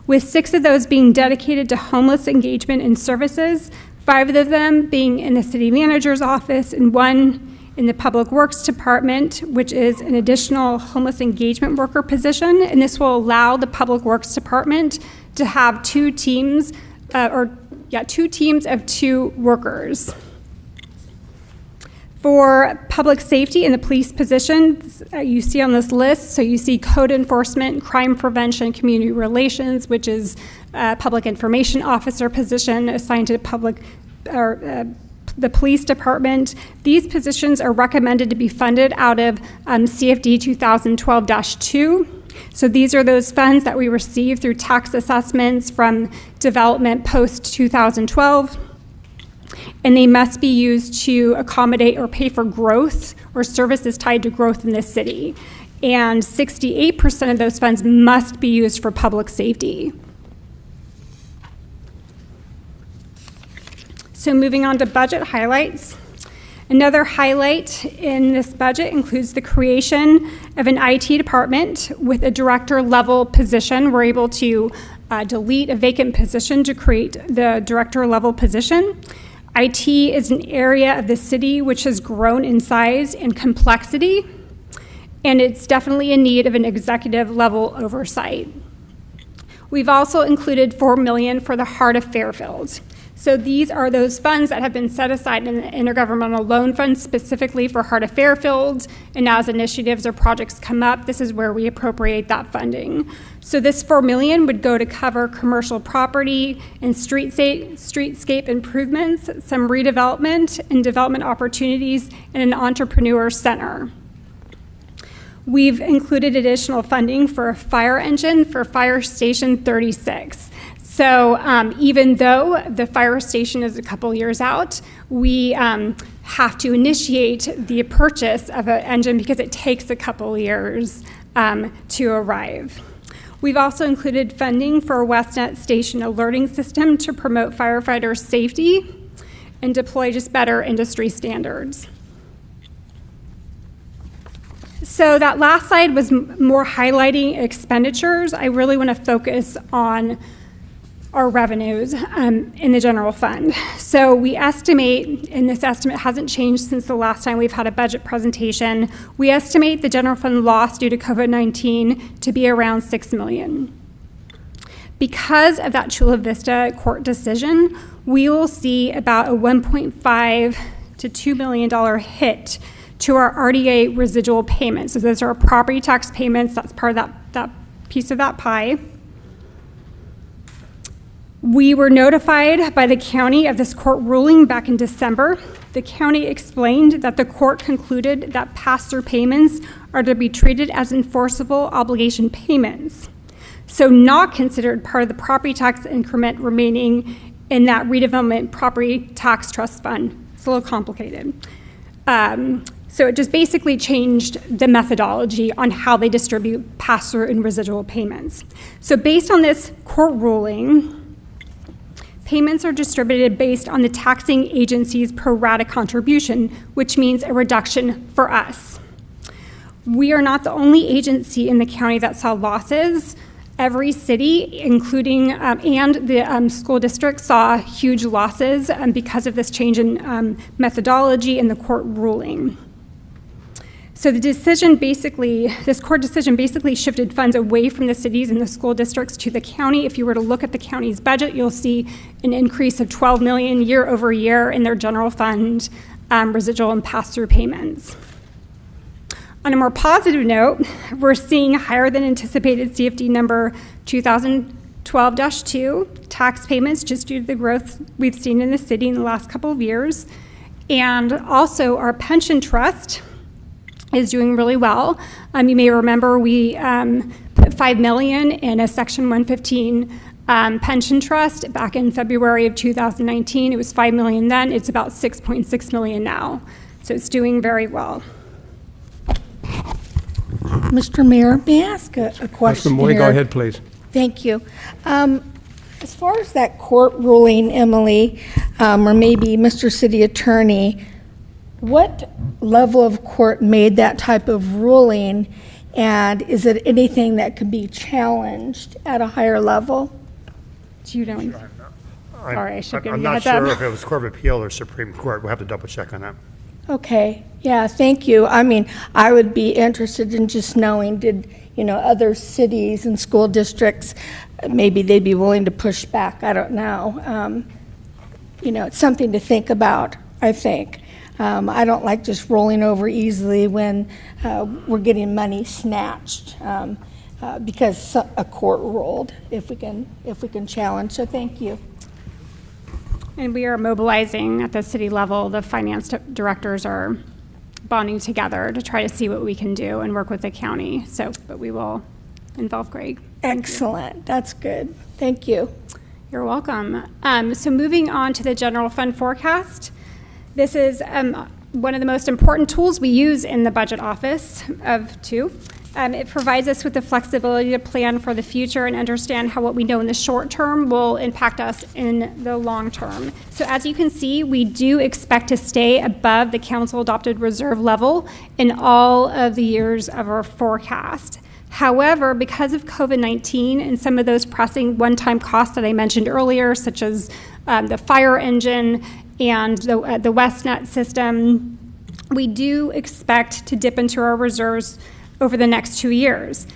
with 6 of those being dedicated to homeless engagement and services, 5 of them being in the city manager's office and 1 in the Public Works Department, which is an additional homeless engagement worker position. And this will allow the Public Works Department to have 2 teams of 2 workers. For public safety and the police positions you see on this list, so you see code enforcement, crime prevention, community relations, which is a public information officer position assigned to the police department. These positions are recommended to be funded out of CFD 2012-2. So these are those funds that we receive through tax assessments from development post-2012. And they must be used to accommodate or pay for growth or services tied to growth in this city. And 68% of those funds must be used for public safety. So moving on to budget highlights. Another highlight in this budget includes the creation of an IT department with a director level position. We're able to delete a vacant position to create the director level position. IT is an area of the city which has grown in size and complexity, and it's definitely in need of an executive level oversight. We've also included $4 million for the Heart of Fairfield. So these are those funds that have been set aside in the Intergovernmental Loan Fund specifically for Heart of Fairfield, and as initiatives or projects come up, this is where we appropriate that funding. So this $4 million would go to cover commercial property and streetscape improvements, some redevelopment and development opportunities, and an entrepreneur center. We've included additional funding for a fire engine for Fire Station 36. So even though the fire station is a couple years out, we have to initiate the purchase of an engine because it takes a couple years to arrive. We've also included funding for a WestNet station alerting system to promote firefighter safety and deploy just better industry standards. So that last slide was more highlighting expenditures. I really want to focus on our revenues in the general fund. So we estimate, and this estimate hasn't changed since the last time we've had a budget presentation, we estimate the general fund loss due to COVID-19 to be around $6 million. Because of that Chula Vista court decision, we will see about a $1.5 to $2 million hit to our RDA residual payments. So those are our property tax payments, that's part of that piece of that pie. We were notified by the county of this court ruling back in December. The county explained that the court concluded that pass-through payments are to be treated as enforceable obligation payments, so not considered part of the property tax increment remaining in that redevelopment property tax trust fund. It's a little complicated. So it just basically changed the methodology on how they distribute pass-through and residual payments. So based on this court ruling, payments are distributed based on the taxing agency's pro rata contribution, which means a reduction for us. We are not the only agency in the county that saw losses. Every city, including and the school district, saw huge losses because of this change in methodology and the court ruling. So this court decision basically shifted funds away from the cities and the school districts to the county. If you were to look at the county's budget, you'll see an increase of $12 million year over year in their general fund residual and pass-through payments. On a more positive note, we're seeing higher than anticipated CFD number 2012-2 tax payments just due to the growth we've seen in the city in the last couple of years. And also our pension trust is doing really well. You may remember we put $5 million in a Section 115 pension trust back in February of 2019. It was $5 million then. It's about $6.6 million now. So it's doing very well. Mr. Mayor, may I ask a question Mr. Moy, here? go ahead, please. Thank you. As far as that court ruling, Emily, or maybe Mr. City Attorney, what level of court made that type of ruling, and is it anything that could be challenged at a higher level? Do you know? Sorry, I should give I'm you a not heads up. sure if it was Court of Appeal or Supreme Court. We'll have to double check on that. Okay, yeah, thank you. I mean, I would be interested in just knowing, did, other cities and school districts, maybe they'd be willing to push back, I don't know. It's something to think about, I think. I don't like just rolling over easily when we're getting money snatched because a court ruled, if we can challenge, so thank you. And we are mobilizing at the city level. The finance directors are bonding together to try to see what we can do and work with the county. But we will involve Greg. Excellent. That's good. Thank you. You're welcome. So moving on to the general fund forecast. This is one of the most important tools we use in the budget office of two. It provides us with the flexibility to plan for the future and understand how what we know in the short term will impact us in the long term. So as you can see, we do expect to stay above the council adopted reserve level in all of the years of our forecast. However, because of COVID-19 and some of those pressing one-time costs that I mentioned earlier, such as the fire engine and the WestNet system, we do expect to dip into our reserves over the next 2 years.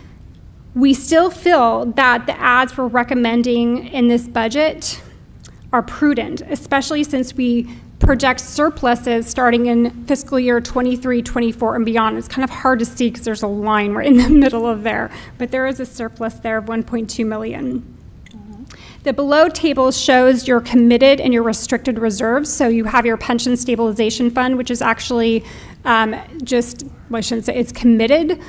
We still feel that the adds we're recommending in this budget are prudent, especially since we project surpluses starting in fiscal year 23, 24, and beyond. It's kind of hard to see because there's a line right in the middle of there, but there is a surplus there of 1.2 million. The below table shows your committed and your restricted reserves. So you have your pension stabilization fund, which is actually I shouldn't say it's committed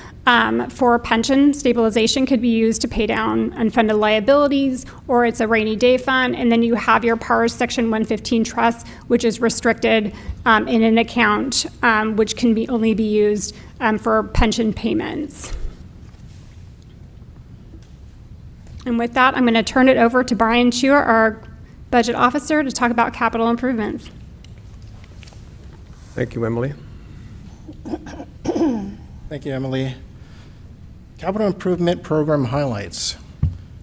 for pension stabilization, could be used to pay down unfunded liabilities, or it's a rainy day fund. And then you have your PARS Section 115 trust, which is restricted in an account, which can only be used for pension payments. And with that, I'm going to turn it over to Brian Chua, our budget officer, to talk about capital improvements. Thank you, Emily. Thank you, Emily. Capital Improvement Program highlights.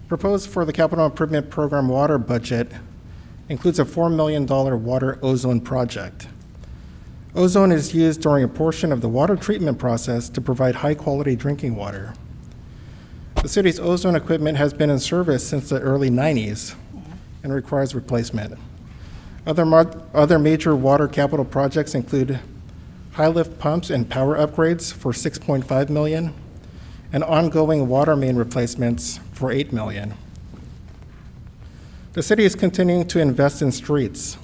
Proposed for the Capital Improvement Program water budget includes a $4 million water ozone project. Ozone is used during a portion of the water treatment process to provide high-quality drinking water. The city's ozone equipment has been in service since the early 90s and requires replacement. Other major water capital projects include high-lift pumps and power upgrades for $6.5 million, and ongoing water main replacements for $8 million. The city is continuing to invest in streets.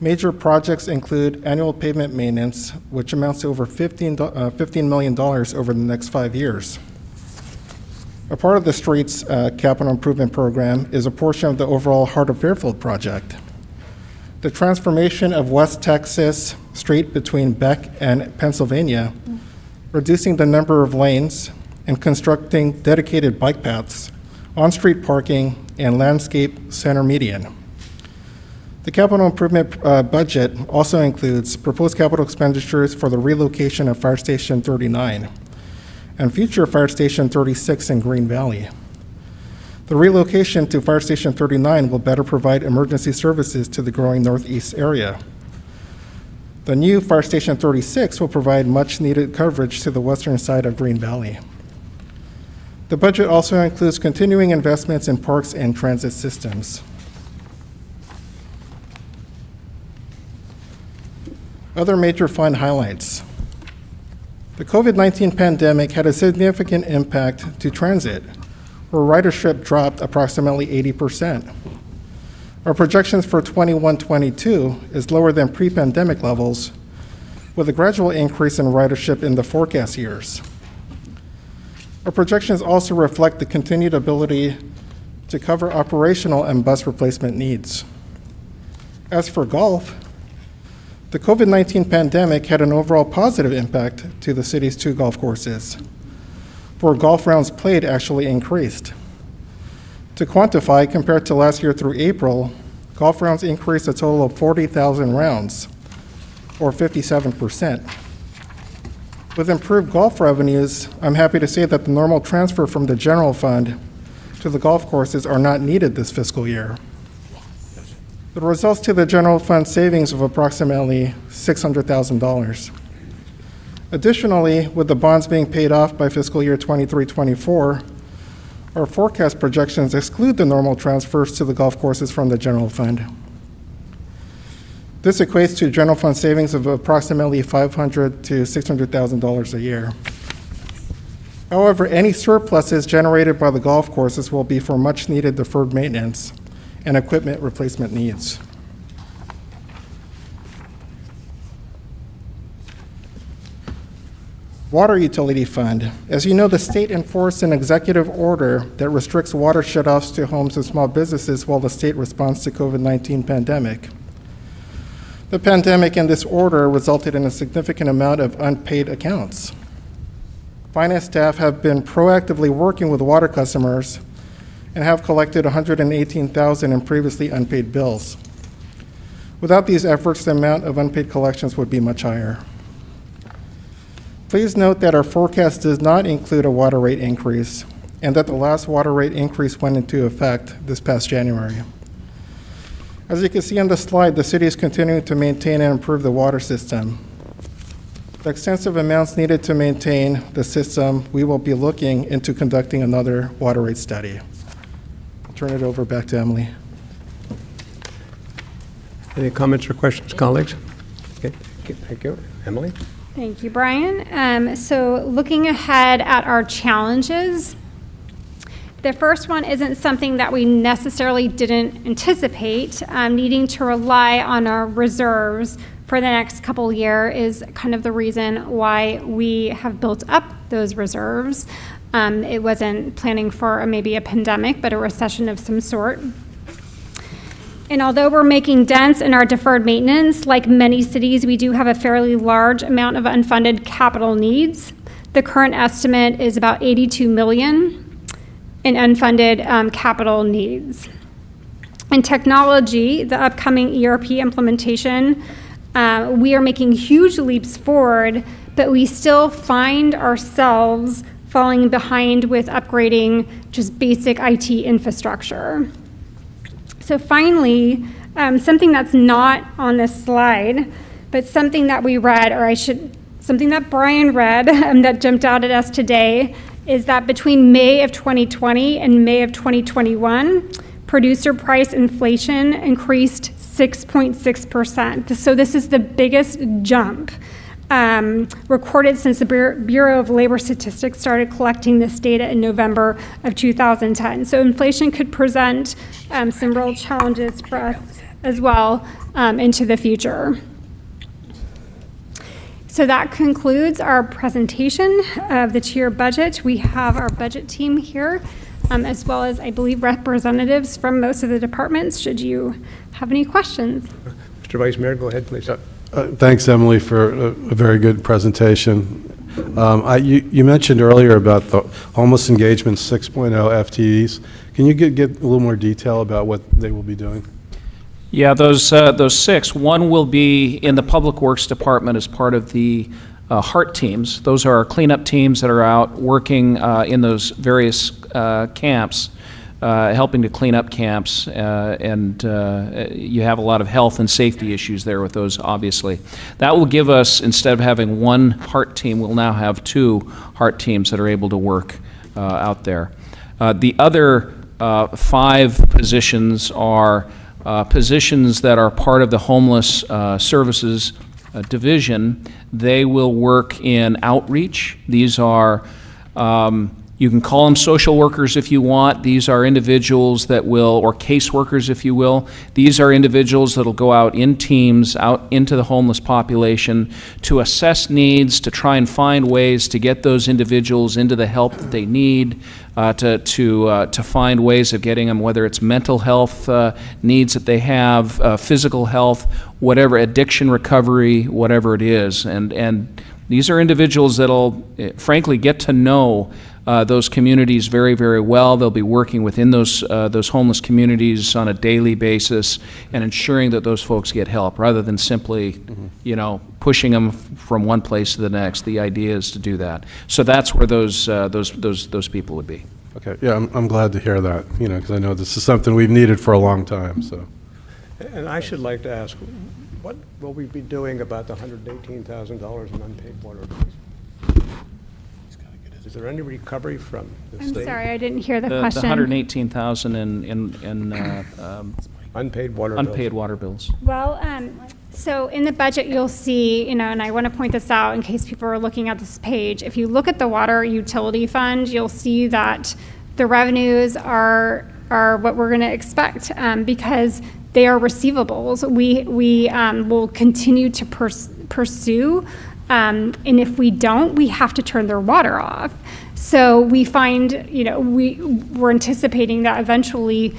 Major projects include annual pavement maintenance, which amounts to over $15 million over the next 5 years. A part of the streets capital improvement program is a portion of the overall Heart of Fairfield project. The transformation of West Texas Street between Beck and Pennsylvania, reducing the number of lanes and constructing dedicated bike paths, on-street parking, and landscape center median. The capital improvement budget also includes proposed capital expenditures for the relocation of Fire Station 39, and future Fire Station 36 in Green Valley. The relocation to Fire Station 39 will better provide emergency services to the growing northeast area. The new Fire Station 36 will provide much-needed coverage to the western side of Green Valley. The budget also includes continuing investments in parks and transit systems. Other major fund highlights. The COVID-19 pandemic had a significant impact to transit, where ridership dropped approximately 80%. Our projections for 21-22 is lower than pre-pandemic levels, with a gradual increase in ridership in the forecast years. Our projections also reflect the continued ability to cover operational and bus replacement needs. As for golf, the COVID-19 pandemic had an overall positive impact to the city's 2 golf courses, where golf rounds played actually increased. To quantify, compared to last year through April, golf rounds increased a total of 40,000 rounds, or 57%. With improved golf revenues, I'm happy to say that the normal transfer from the general fund to the golf courses are not needed this fiscal year. The results to the general fund savings of approximately $600,000. Additionally, with the bonds being paid off by fiscal year 23-24, our forecast projections exclude the normal transfers to the golf courses from the general fund. This equates to general fund savings of approximately $500,000 to $600,000 a year. However, any surpluses generated by the golf courses will be for much-needed deferred maintenance and equipment replacement needs. Water Utility Fund. As you know, the state enforced an executive order that restricts water shutoffs to homes and small businesses while the state responds to COVID-19 pandemic. The pandemic and this order resulted in a significant amount of unpaid accounts. Finance staff have been proactively working with water customers and have collected $118,000 in previously unpaid bills. Without these efforts, the amount of unpaid collections would be much higher. Please note that our forecast does not include a water rate increase and that the last water rate increase went into effect this past January. As you can see on the slide, the city is continuing to maintain and improve the water system. The extensive amounts needed to maintain the system, we will be looking into conducting another water rate study. I'll turn it over back to Emily. Any comments or questions, colleagues? Okay, thank you. Emily? Thank you, Brian. So looking ahead at our challenges, the first one isn't something that we necessarily didn't anticipate. Needing to rely on our reserves for the next couple years is kind of the reason why we have built up those reserves. It wasn't planning for maybe a pandemic, but a recession of some sort. And although we're making dents in our deferred maintenance, like many cities, we do have a fairly large amount of unfunded capital needs. The current estimate is about $82 million in unfunded capital needs. In technology, the upcoming ERP implementation, we are making huge leaps forward, but we still find ourselves falling behind with upgrading just basic IT infrastructure. So finally, something that's not on this slide, but something that we read, something that Brian read that jumped out at us today, is that between May of 2020 and May of 2021, producer price inflation increased 6.6%. So this is the biggest jump recorded since the Bureau of Labor Statistics started collecting this data in November of 2010. So inflation could present some real challenges for us as well into the future. So that concludes our presentation of the tier budget. We have our budget team here, as well as, I believe, representatives from most of the departments, should you have any questions. Mr. Vice Mayor, go ahead, please. Thanks, Emily, for a very good presentation. You mentioned earlier about the homeless engagement 6.0 FTEs. Can you get a little more detail about what they will be doing? Yeah, those six. One will be in the Public Works Department as part of the HEART teams. Those are our cleanup teams that are out working in those various camps, helping to clean up camps, and you have a lot of health and safety issues there with those, obviously. That will give us, instead of having one HEART team, we'll now have 2 HEART teams that are able to work out there. The other 5 positions are positions that are part of the homeless services division. They will work in outreach. These are, you can call them social workers if you want. These are individuals that will, or caseworkers if you will. These are individuals that will go out in teams, out into the homeless population to assess needs, to try and find ways to get those individuals into the help that they need, to find ways of getting them, whether it's mental health needs that they have, physical health, whatever, addiction recovery, whatever it is. And these are individuals that'll, frankly, get to know those communities very, very well. They'll be working within those homeless communities on a daily basis and ensuring that those folks get help, rather than simply, pushing them from one place to the next. The idea is to do that. So that's where those people would be. Okay, yeah, I'm glad to hear that, because I know this is something we've needed for a long time, so. And I should like to ask, what will we be doing about the $118,000 in unpaid water bills? Is there any recovery from the state? I'm sorry, I didn't hear the The question. 118,000 in unpaid water bills. Well, so in the budget, you'll see, and I want to point this out in case people are looking at this page. If you look at the water utility fund, you'll see that the revenues are what we're going to expect because they are receivables. We will continue to pursue, and if we don't, we have to turn their water off. So we find, we're anticipating that eventually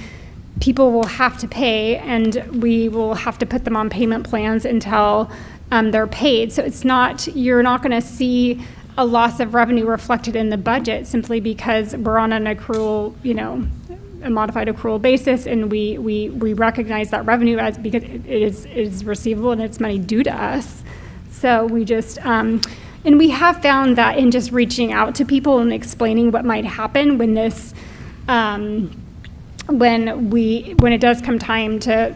people will have to pay, and we will have to put them on payment plans until they're paid. So you're not going to see a loss of revenue reflected in the budget simply because we're on an accrual, a modified accrual basis, and we recognize that revenue as because it is receivable and it's money due to us. So we just and we have found that in just reaching out to people and explaining what might happen when this when it does come time to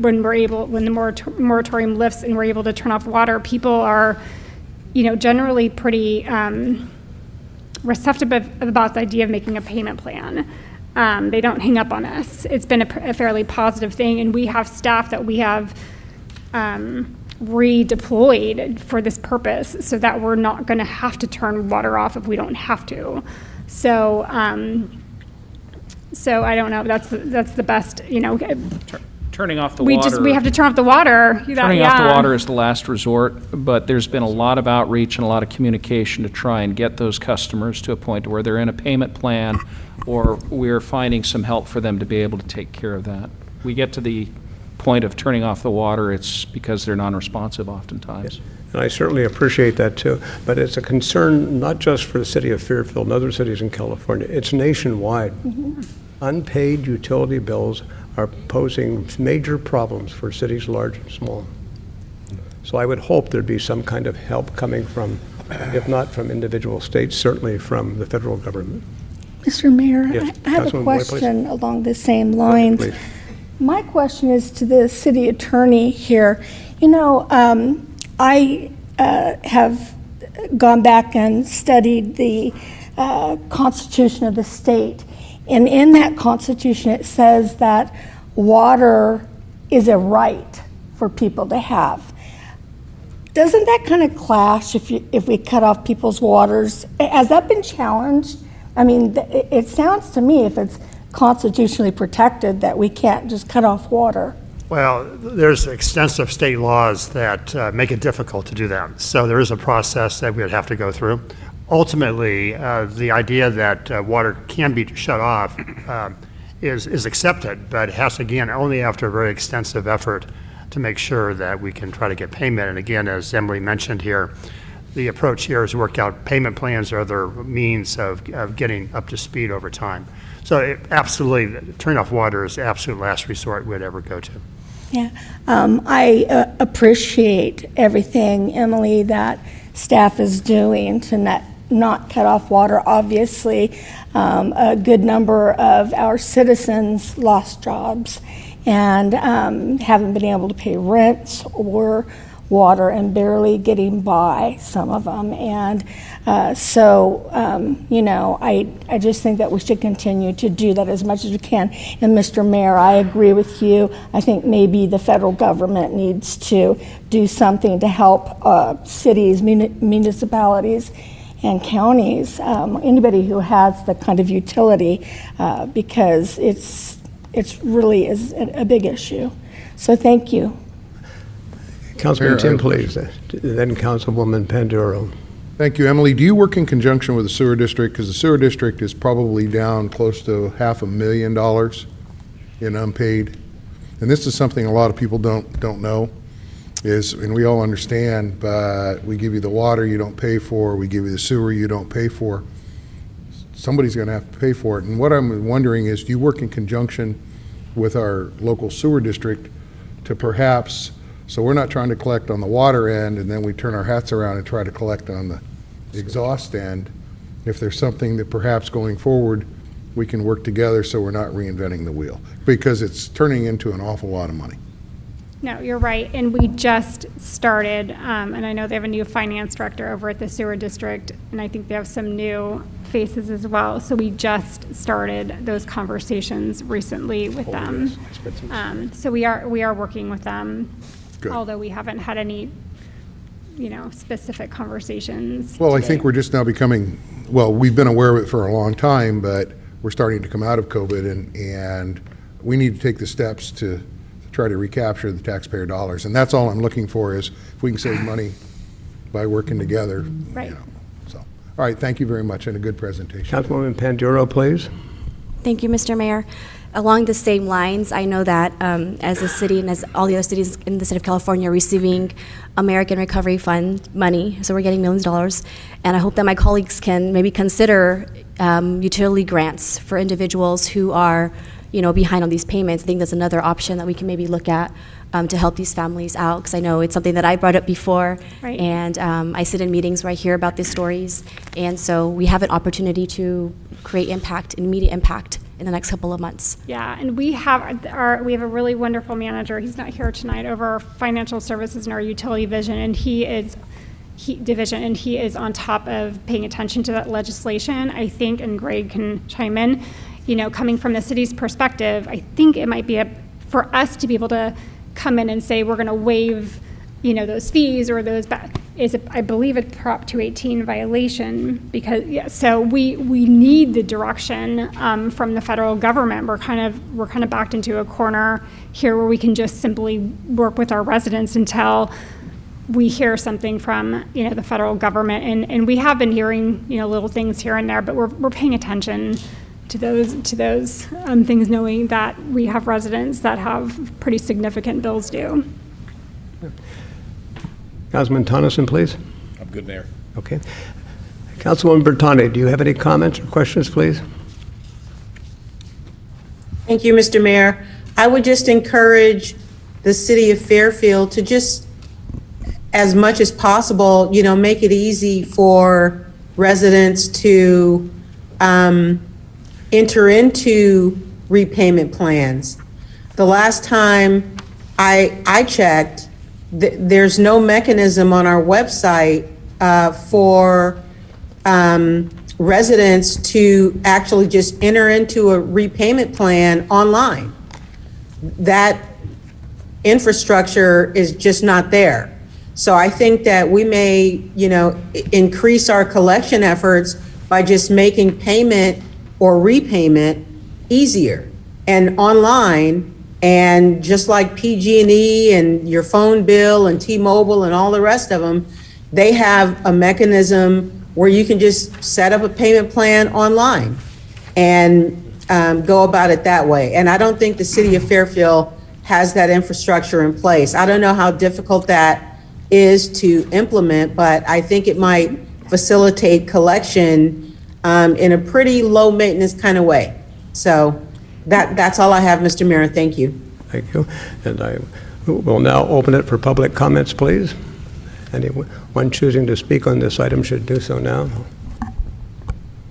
when the moratorium lifts and we're able to turn off water, people are generally pretty receptive about the idea of making a payment plan. They don't hang up on us. It's been a fairly positive thing, and we have staff that we have redeployed for this purpose so that we're not going to have to turn water off if we don't have to. So so I don't know, that's the best, Turning off the water. We have to turn off the water. Turning off the water is the last resort, but there's been a lot of outreach and a lot of communication to try and get those customers to a point where they're in a payment plan, or we're finding some help for them to be able to take care of that. We get to the point of turning off the water, it's because they're non-responsive oftentimes. And I certainly appreciate that too, but it's a concern not just for the city of Fairfield and other cities in California, it's nationwide. Mm-hmm. Unpaid utility bills are posing major problems for cities large and small. So I would hope there'd be some kind of help coming from, if not from individual states, certainly from the federal government. Mr. Mayor, Yes, I have a Councilwoman Boyd, please. question along the same lines. Please. My question is to the city attorney here. I have gone back and studied the Constitution of the state. And in that Constitution, it says that water is a right for people to have. Doesn't that kind of clash if we cut off people's waters? Has that been challenged? I mean, it sounds to me, if it's constitutionally protected, that we can't just cut off water. Well, there's extensive state laws that make it difficult to do that. So there is a process that we would have to go through. Ultimately, the idea that water can be shut off is accepted, but it has to, again, only after a very extensive effort to make sure that we can try to get payment. And again, as Emily mentioned here, the approach here is to work out payment plans or other means of getting up to speed over time. So absolutely, turning off water is the absolute last resort we'd ever go to. Yeah, I appreciate everything, Emily, that staff is doing to not cut off water. Obviously, a good number of our citizens lost jobs and haven't been able to pay rents or water and barely getting by, some of them. And you know, I just think that we should continue to do that as much as we can. And Mr. Mayor, I agree with you. I think maybe the federal government needs to do something to help cities, municipalities, and counties, anybody who has the kind of utility, because it's really is a big issue. So thank you. Councilman Tim, please, then Councilwoman Panduro. Thank you, Emily. Do you work in conjunction with the sewer district? Because the sewer district is probably down close to $500,000 in unpaid. And this is something a lot of people don't know, and we all understand, but we give you the water you don't pay for, we give you the sewer you don't pay for. Somebody's going to have to pay for it. And what I'm wondering is, do you work in conjunction with our local sewer district to perhaps, so we're not trying to collect on the water end and then we turn our hats around and try to collect on the exhaust end, if there's something that perhaps going forward we can work together so we're not reinventing the wheel, because it's turning into an awful lot of money. No, you're right, and we just started, and I know they have a new finance director over at the sewer district, and I think they have some new faces as well, so we just started those conversations recently with them. So we are working with them. Good. Although we haven't had any, you know, specific conversations. Well, I think we're just now becoming, well, we've been aware of it for a long time, but we're starting to come out of COVID, and we need to take the steps to try to recapture the taxpayer dollars. And that's all I'm looking for, is if we can save money by working together. Right. You know, so, all right, thank you very much, and a good presentation. Councilwoman Panduro, please. Thank you, Mr. Mayor. Along the same lines, I know that as a city and as all the other cities in the state of California are receiving American Recovery Fund money, so we're getting millions of dollars, and I hope that my colleagues can maybe consider utility grants for individuals who are, you know, behind on these payments. I think that's another option that we can maybe look at to help these families out, because I know it's something that I brought up before, right. And I sit in meetings where I hear about these stories, and so we have an opportunity to create impact, immediate impact, in the next couple of months. Yeah, and we have a really wonderful manager. He's not here tonight, over our financial services and our utility division, and he is on top of paying attention to that legislation, I think, and Greg can chime in. You know, coming from the city's perspective, I think it might be for us to be able to come in and say we're going to waive, you know, those fees or those I believe a Prop 218 violation, because so we need the direction from the federal government. We're kind of backed into a corner here where we can just simply work with our residents until we hear something from, you know, the federal government, and we have been hearing, you know, little things here and there, but we're paying attention to those things, knowing that we have residents that have pretty significant bills due. Councilman Tonneson, please. I'm good, Mayor. Okay. Councilwoman Bertani, do you have any comments or questions, please? Thank you, Mr. Mayor. I would just encourage the city of Fairfield to just, as much as possible, you know, make it easy for residents to enter into repayment plans. The last time I checked, there's no mechanism on our website for residents to actually just enter into a repayment plan online. That infrastructure is just not there. So I think that we may, you know, increase our collection efforts by just making payment or repayment easier and online. And just like PG&E and your phone bill and T-Mobile and all the rest of them, they have a mechanism where you can just set up a payment plan online and go about it that way. And I don't think the city of Fairfield has that infrastructure in place. I don't know how difficult that is to implement, but I think it might facilitate collection in a pretty low maintenance kind of way. So that's all I have, Mr. Mayor. Thank you. Thank you. And I will now open it for public comments, please. Anyone choosing to speak on this item should do so now.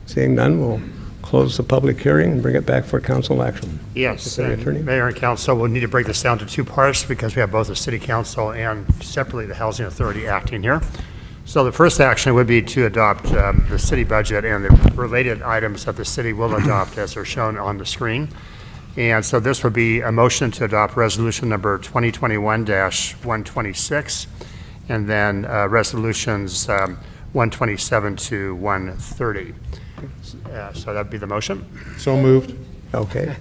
Seeing none, we'll close the public hearing and bring it back for council action. Yes, City Attorney? and Mayor and council, we'll need to break this down to two parts because we have both the city council and separately the housing authority acting here. So the first action would be to adopt the city budget and the related items that the city will adopt as are shown on the screen. And so this would be a motion to adopt resolution number 2021-126, and then resolutions 127 to 130. So that'd be the motion. So moved. Okay.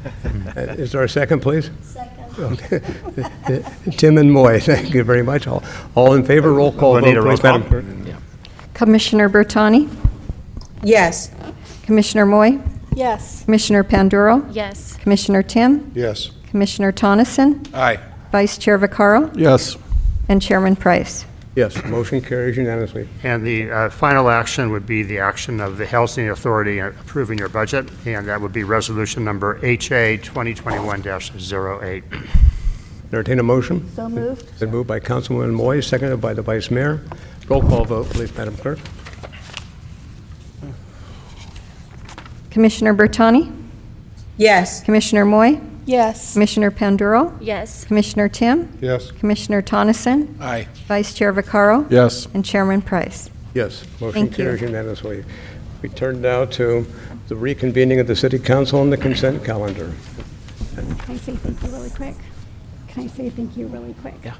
Is there a second, please? Second. Okay. Tim and Moy, thank you very much. All in favor, roll call We'll need vote, a roll please, call. Madam Clerk. Commissioner Bertani, Yes. Commissioner Moy, Yes. Commissioner Panduro, Yes. Commissioner Tim, Yes. Commissioner Tonneson, Aye. Vice Chair Vaccaro, Yes. and Chairman Price. Yes, motion carries unanimously. And the final action would be the action of the housing authority approving your budget, and that would be resolution number HA 2021-08. Entertain a motion? So moved. Been moved by Councilwoman Moy, seconded by the Vice Mayor. Roll call vote, please, Madam Clerk. Commissioner Bertani, Yes. Commissioner Moy, Yes. Commissioner Panduro, Yes. Commissioner Tim, Yes. Commissioner Tonneson, Aye. Vice Chair Vaccaro, Yes. and Chairman Price. Yes, motion Thank you. carries unanimously. We turn now to the reconvening of the City Council and the consent calendar. Can I say thank you really quick? Can I say thank you really quick? Yeah.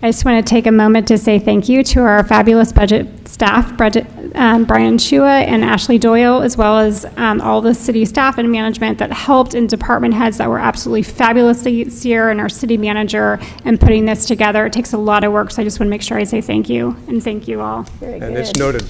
I just want to take a moment to say thank you to our fabulous budget staff, Brian Shua and Ashley Doyle, as well as all the city staff and management that helped, and department heads that were absolutely fabulous this year, and our city manager in putting this together. It takes a lot of work, so I just want to make sure I say thank you, and thank you all. Very And good. it's noted.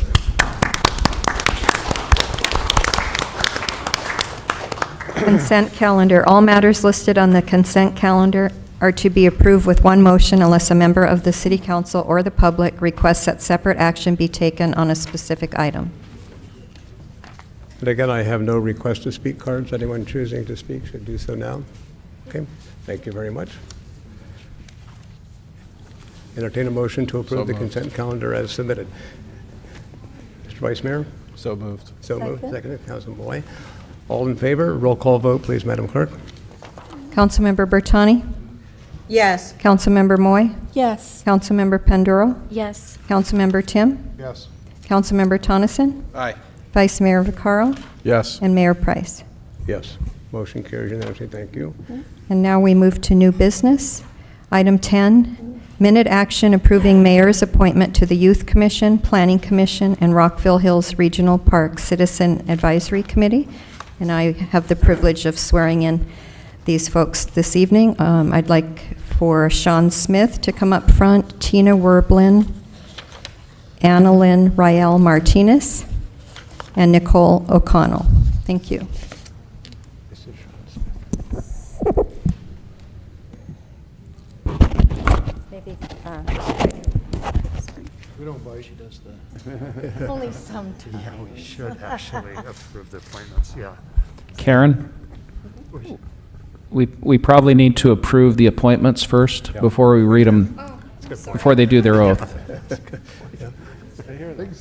Consent calendar. All matters listed on the consent calendar are to be approved with one motion unless a member of the city council or the public requests that separate action be taken on a specific item. And again, I have no request to speak cards. Anyone choosing to speak should do so now. Okay, thank you very much. Entertain a motion to approve the consent calendar as submitted. Mr. Vice Mayor? So moved. So moved. Seconded, Councilman Moy. All in favor, roll call vote, please, Madam Clerk. Councilmember Bertani, Yes. Councilmember Moy, Yes. Councilmember Panduro, Yes. Councilmember Tim, Yes. Councilmember Tonneson, Aye. Vice Mayor Vaccaro, Yes. and Mayor Price. Yes, motion carries unanimously. Thank you. And now we move to new business. Item 10, minute action approving mayor's appointment to the Youth Commission, Planning Commission, and Rockville Hills Regional Park Citizen Advisory Committee. And I have the privilege of swearing in these folks this evening. I'd like for Sean Smith to come up front, Tina Werblin, Annalyn Rael Martinez, and Nicole O'Connell. Thank you. Maybe, We don't bite. She does that. Only sometimes. Yeah, we should actually approve the appointments, yeah. Karen, we probably need to approve the appointments first before we read them, before they do their oath.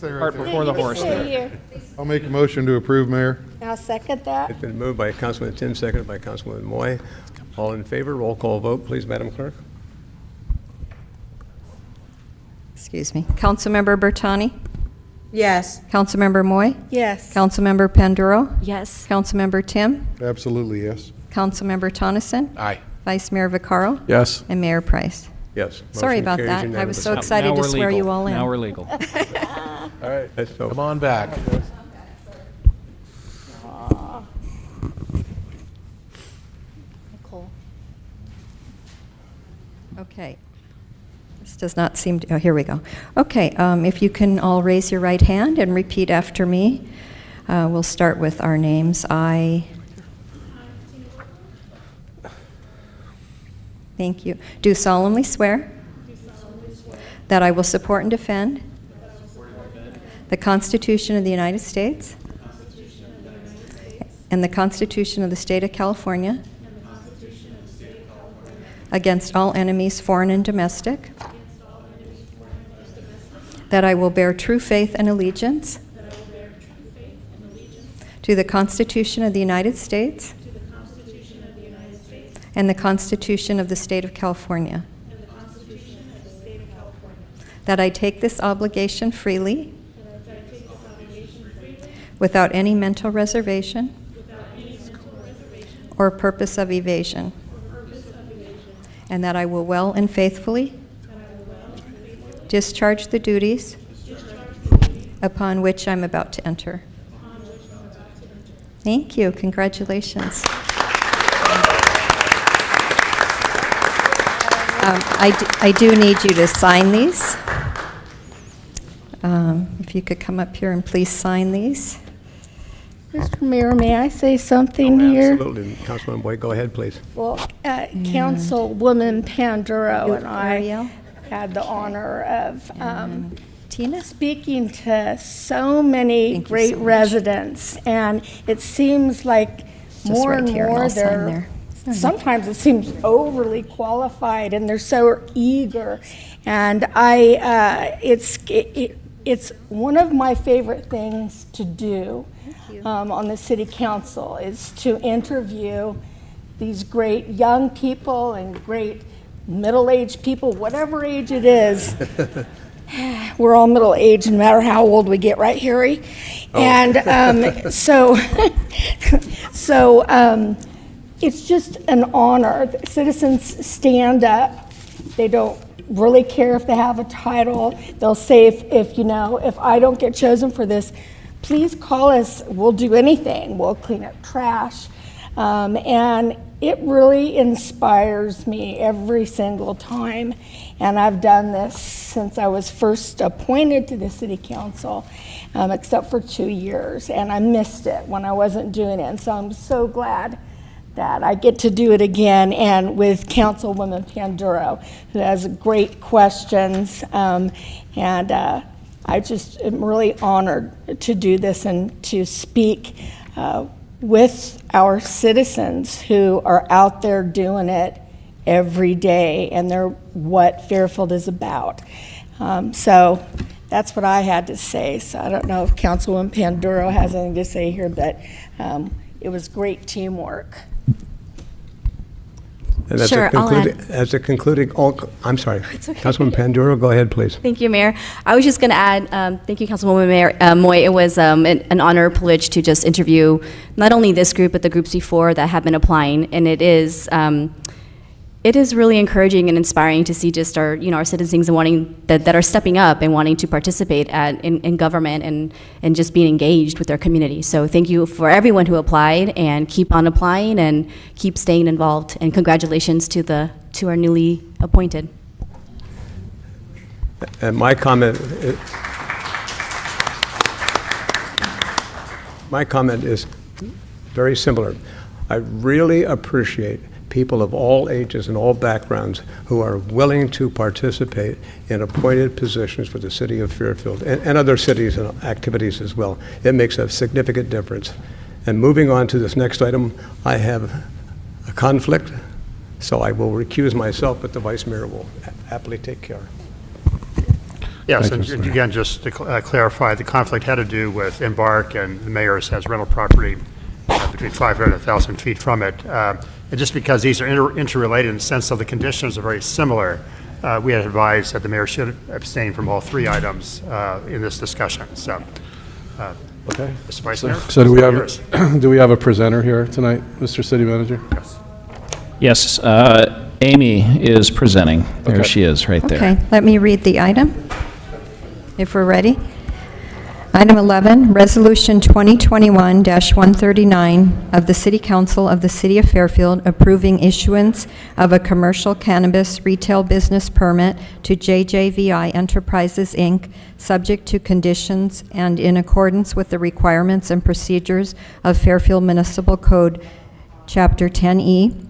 Cart before the horse there. Here. I'll make a motion to approve, Mayor. I'll second that. It's been moved by Councilman Tim, seconded by Councilwoman Moy. All in favor, roll call vote, please, Madam Clerk. Excuse me. Councilmember Bertani, Yes. Councilmember Moy, Yes. Councilmember Panduro, Yes. Councilmember Tim, Absolutely, yes. Councilmember Tonneson, Aye. Vice Mayor Vaccaro, Yes. and Mayor Price. Yes. Sorry motion about carries that. I was so unanimously. excited Now to we're swear you legal. all in. Now we're legal. All right, let's go. Come on back. Nicole. Okay. This does not seem to, oh, here we go. Okay, if you can all raise your right hand and repeat after me. We'll start with our names. Thank you. Do solemnly swear that I will support and defend the Constitution of the United States and the Constitution of the State of California against all enemies, foreign and domestic, that I will bear true faith and allegiance to the Constitution of the United States and the Constitution of the State of California, that I take this obligation freely without any mental reservation or purpose of evasion, and that I will well and faithfully discharge the duties upon which I'm about to enter. Thank you. Congratulations. I do need you to sign these. If you could come up here and please sign these. Mr. Mayor, may I say something here? Absolutely. Councilman Boyd, go ahead, please. Well, Councilwoman Panduro and Ariel? I had the honor of Tina speaking to so many great residents, and it seems like more right and here, and more I'll sign they're there. sometimes it seems overly qualified, and they're so eager. And it's one of my favorite things to do on the city council is to interview these great young people and great middle-aged people, whatever age it is. We're all middle-aged no matter how old we get, right, Harry? Oh. And so it's just an honor. Citizens stand up. They don't really care if they have a title. They'll say, if I don't get chosen for this, please call us. We'll do anything. We'll clean up trash. And it really inspires me every single time. And I've done this since I was first appointed to the city council, except for 2 years. And I missed it when I wasn't doing it. And so I'm so glad that I get to do it again, and with Councilwoman Panduro, who has great questions. I just am really honored to do this and to speak with our citizens who are out there doing it every day, and they're what Fairfield is about. So that's what I had to say. So I don't know if Councilwoman Panduro has anything to say here, but it was great teamwork. And as a concluding, I'm sorry. It's okay. Councilwoman Panduro, go ahead, please. Thank you, Mayor. I was just going to add, thank you, Councilwoman Mayor Moy. It was an honor, privilege to just interview not only this group, but the groups before that have been applying. And it is really encouraging and inspiring to see just our citizens and wanting that are stepping up and wanting to participate in government and just being engaged with their community. So thank you for everyone who applied, and keep on applying and keep staying involved. And congratulations to our newly appointed. And my comment is very similar. I really appreciate people of all ages and all backgrounds who are willing to participate in appointed positions for the city of Fairfield and other cities and activities as well. It makes a significant difference. And moving on to this next item, I have a conflict, so I will recuse myself, but the vice mayor will happily take care. Yes, and again, just to clarify, the conflict had to do with Embark, and the mayor's has rental property between 500 and 1,000 feet from it. And just because these are interrelated in the sense of the conditions are very similar, we had advised that the mayor should abstain from all three items in this discussion. So, okay. Mr. Vice Mayor. So do we have a presenter here tonight, Mr. City Manager? Yes, Amy is presenting. There she is, right there. Okay, let me read the item, if we're ready. Item 11, Resolution 2021-139 of the City Council of the City of Fairfield approving issuance of a commercial cannabis retail business permit to JJVI Enterprises, Inc., subject to conditions and in accordance with the requirements and procedures of Fairfield Municipal Code, Chapter 10E,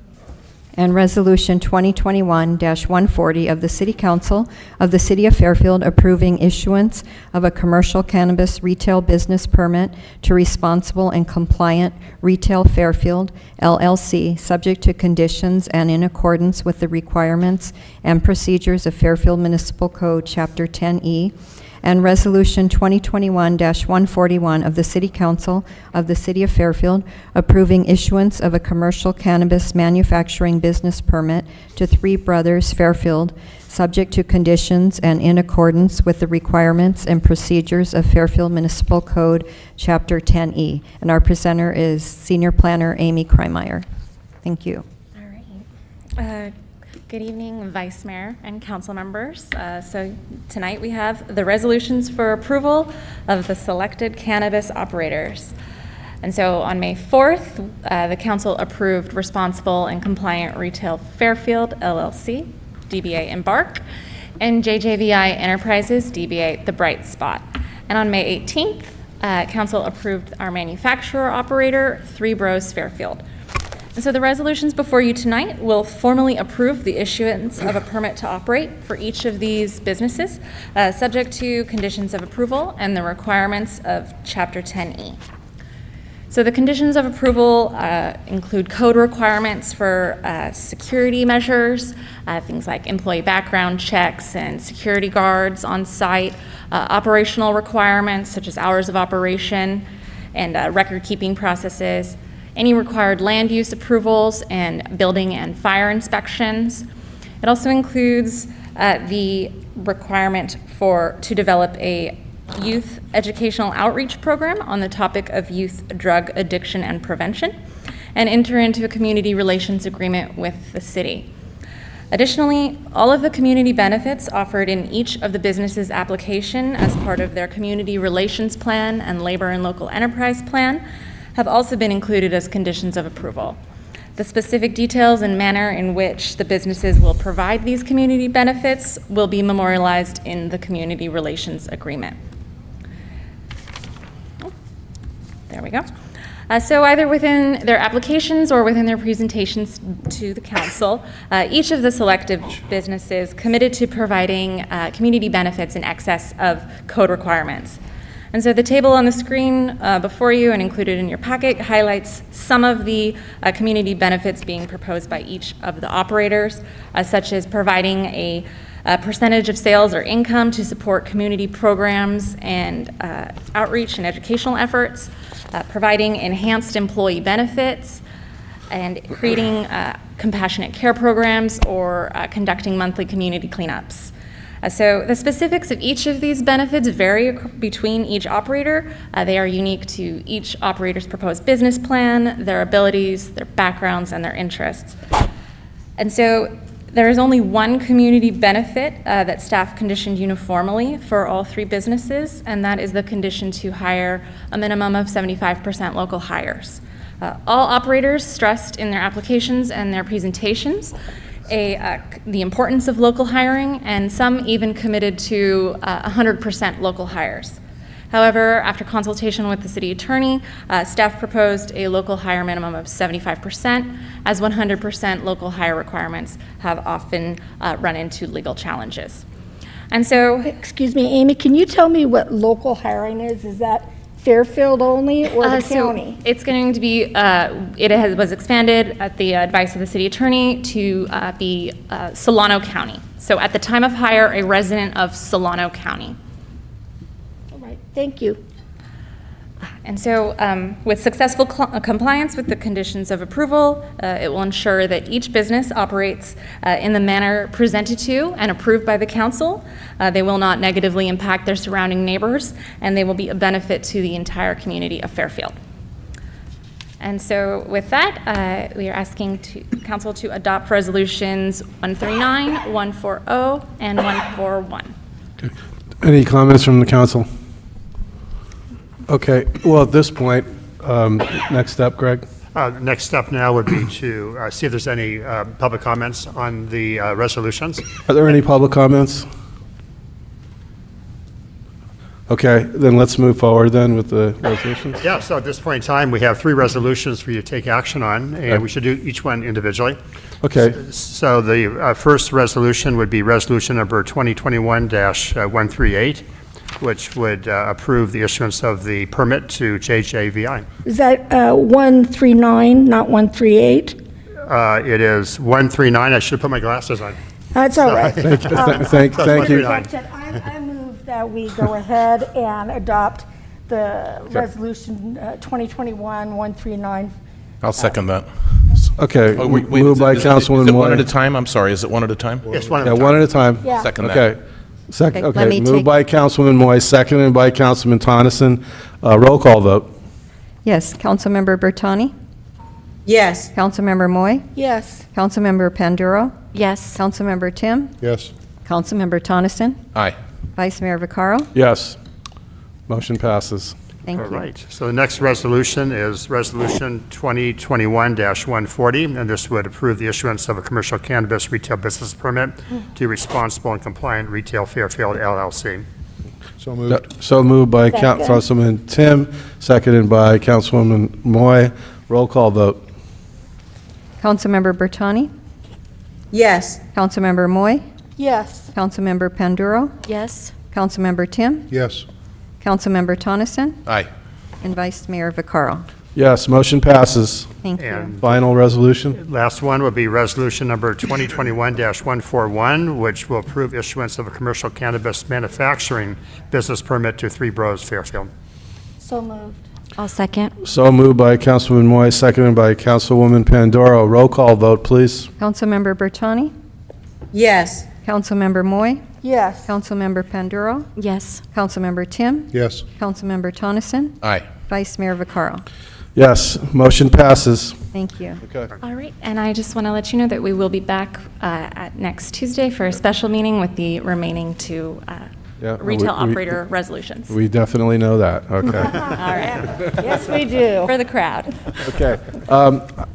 and Resolution 2021-140 of the City Council of the City of Fairfield approving issuance of a commercial cannabis retail business permit to Responsible and Compliant Retail Fairfield, LLC, subject to conditions and in accordance with the requirements and procedures of Fairfield Municipal Code, Chapter 10E, and Resolution 2021-141 of the City Council of the City of Fairfield approving issuance of a commercial cannabis manufacturing business permit to Three Brothers Fairfield, subject to conditions and in accordance with the requirements and procedures of Fairfield Municipal Code, Chapter 10E. And our presenter is Senior Planner Amy Kreimeier. Thank you. All right. Good evening, Vice Mayor and council members. So tonight we have the resolutions for approval of the selected cannabis operators. And so on May 4th, the council approved Responsible and Compliant Retail Fairfield, LLC, DBA Embark, and JJVI Enterprises, DBA The Bright Spot. And on May 18th, council approved our manufacturer operator, Three Bros Fairfield. And so the resolutions before you tonight will formally approve the issuance of a permit to operate for each of these businesses, subject to conditions of approval and the requirements of Chapter 10E. So the conditions of approval include code requirements for security measures, things like employee background checks and security guards on site, operational requirements such as hours of operation and record-keeping processes, any required land use approvals and building and fire inspections. It also includes the requirement to develop a youth educational outreach program on the topic of youth drug addiction and prevention, and enter into a community relations agreement with the city. Additionally, all of the community benefits offered in each of the business's application as part of their community relations plan and labor and local enterprise plan have also been included as conditions of approval. The specific details and manner in which the businesses will provide these community benefits will be memorialized in the community relations agreement. There we go. So either within their applications or within their presentations to the council, each of the selected businesses committed to providing community benefits in excess of code requirements. And so the table on the screen before you and included in your packet highlights some of the community benefits being proposed by each of the operators, such as providing a percentage of sales or income to support community programs and outreach and educational efforts, providing enhanced employee benefits, and creating compassionate care programs or conducting monthly community cleanups. So the specifics of each of these benefits vary between each operator. They are unique to each operator's proposed business plan, their abilities, their backgrounds, and their interests. And so there is only one community benefit that staff conditioned uniformly for all three businesses, and that is the condition to hire a minimum of 75% local hires. All operators stressed in their applications and their presentations the importance of local hiring, and some even committed to 100% local hires. However, after consultation with the city attorney, staff proposed a local hire minimum of 75%, as 100% local hire requirements have often run into legal challenges. And so, Excuse me, Amy, can you tell me what local hiring is? Is that Fairfield only or the county? So it's going to be, was expanded at the advice of the city attorney to be Solano County. So at the time of hire, a resident of Solano County. All right, thank you. And so with successful compliance with the conditions of approval, it will ensure that each business operates in the manner presented to and approved by the council. They will not negatively impact their surrounding neighbors, and they will be a benefit to the entire community of Fairfield. And so with that, we are asking council to adopt resolutions 139, 140, and 141. Okay. Any comments from the council? Okay, well, at this point, next step, Greg? Next step now would be to see if there's any public comments on the resolutions. Are there any public comments? Okay, then let's move forward then with the resolutions. Yeah, so at this point in time, we have three resolutions for you to take action on, and we should do each one individually. Okay. So the first resolution would be resolution number 2021-138, which would approve the issuance of the permit to JJVI. Is that 139, not 138? It is 139. I should have put my glasses on. That's all right. Thank you. I move that we go ahead and adopt the resolution 2021-139. I'll second that. Okay, Oh, wait, moved by is Councilwoman it one Moy. at a time? I'm sorry, is it one at a time? Yes, one at Yeah, a time. one at a time. Yeah. Second that. Okay. Okay, let Okay, me moved take- by Councilwoman Moy, seconded by Councilman Tonneson. Roll call vote. Yes, Councilmember Bertani, Yes. Councilmember Moy, Yes. Councilmember Panduro, Yes. Councilmember Tim, Yes. Councilmember Tonneson, Aye. Vice Mayor Vaccaro. Yes. Motion passes. Thank All you. right, so the next resolution is Resolution 2021-140, and this would approve the issuance of a commercial cannabis retail business permit to Responsible and Compliant Retail Fairfield LLC. So moved. So moved by Second. Councilman Tim, seconded by Councilwoman Moy. Roll call vote. Councilmember Bertani, Yes. Councilmember Moy, Yes. Councilmember Panduro, Yes. Councilmember Tim, Yes. Councilmember Tonneson, Aye. and Vice Mayor Vaccaro. Yes, motion passes. Thank you. And Final resolution? last one would be Resolution Number 2021-141, which will approve issuance of a commercial cannabis manufacturing business permit to Three Bros Fairfield. So moved. I'll second. So moved by Councilwoman Moy, seconded by Councilwoman Pandoro. Roll call vote, please. Councilmember Bertani, Yes. Councilmember Moy, Yes. Councilmember Panduro, Yes. Councilmember Tim, Yes. Councilmember Tonneson, Aye. Vice Mayor Vaccaro. Yes, motion passes. Thank you. Okay. All right, and I just want to let you know that we will be back at next Tuesday for a special meeting with the remaining two Yeah, retail we- operator resolutions. We definitely know that, okay. All right, Yes, we do. for the crowd. Okay.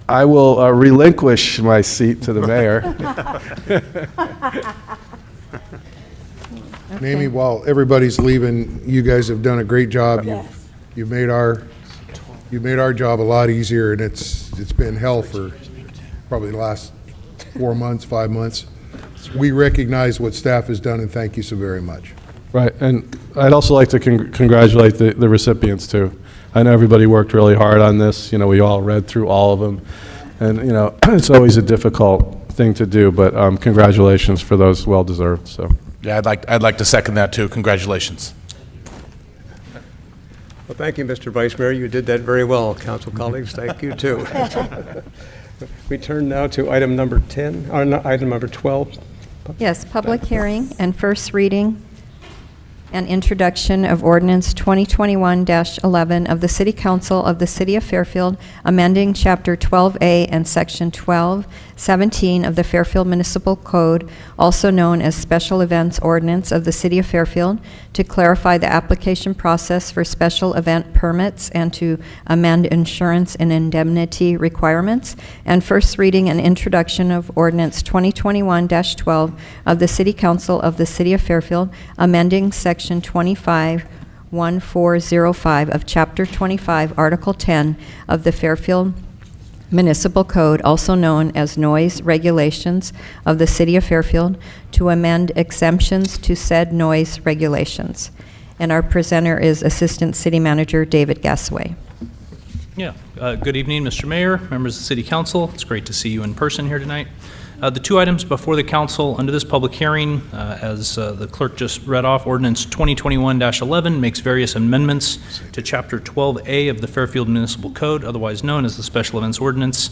I will relinquish my seat to the mayor. Mamie, while everybody's leaving, you guys have done a great job. Yes. You've made our job a lot easier, and it's been hell for probably the last 4 months, 5 months. We recognize what staff has done, and thank you so very much. Right, and I'd also like to congratulate the recipients, too. I know everybody worked really hard on this, we all read through all of them, and, it's always a difficult thing to do, but congratulations for those well-deserved, so. Yeah, I'd like to second that, too. Congratulations. Well, thank you, Mr. Vice Mayor. You did that very well. Council colleagues, thank you, too. We turn now to item number 10, or no, item number 12. Yes, public hearing and first reading and introduction of ordinance 2021-11 of the City Council of the City of Fairfield, amending Chapter 12A and Section 1217 of the Fairfield Municipal Code, also known as Special Events Ordinance of the City of Fairfield, to clarify the application process for special event permits and to amend insurance and indemnity requirements, and first reading and introduction of ordinance 2021-12 of the City Council of the City of Fairfield, amending Section 251405 of Chapter 25, Article 10 of the Fairfield Municipal Code, also known as Noise Regulations of the City of Fairfield, to amend exemptions to said noise regulations. And our presenter is Assistant City Manager David Gasaway. Yeah, good evening, Mr. Mayor, members of the City Council. It's great to see you in person here tonight. The two items before the council under this public hearing, as the clerk just read off, Ordinance 2021-11 makes various amendments to Chapter 12A of the Fairfield Municipal Code, otherwise known as the Special Events Ordinance.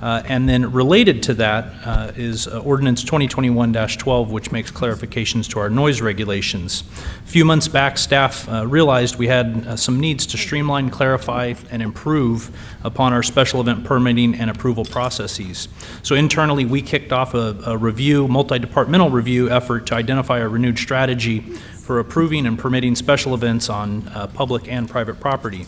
And then related to that is Ordinance 2021-12, which makes clarifications to our noise regulations. A few months back, staff realized we had some needs to streamline, clarify, and improve upon our special event permitting and approval processes. So internally, we kicked off a review, multi-departmental review effort to identify a renewed strategy for approving and permitting special events on public and private property.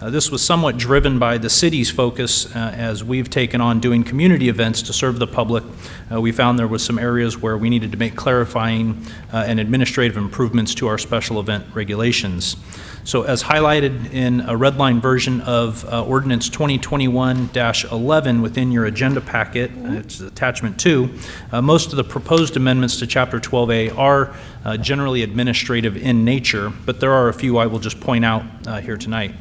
This was somewhat driven by the city's focus as we've taken on doing community events to serve the public. We found there was some areas where we needed to make clarifying and administrative improvements to our special event regulations. So as highlighted in a red line version of Ordinance 2021-11 within your agenda packet, it's attachment 2, most of the proposed amendments to Chapter 12A are generally administrative in nature, but there are a few I will just point out here tonight.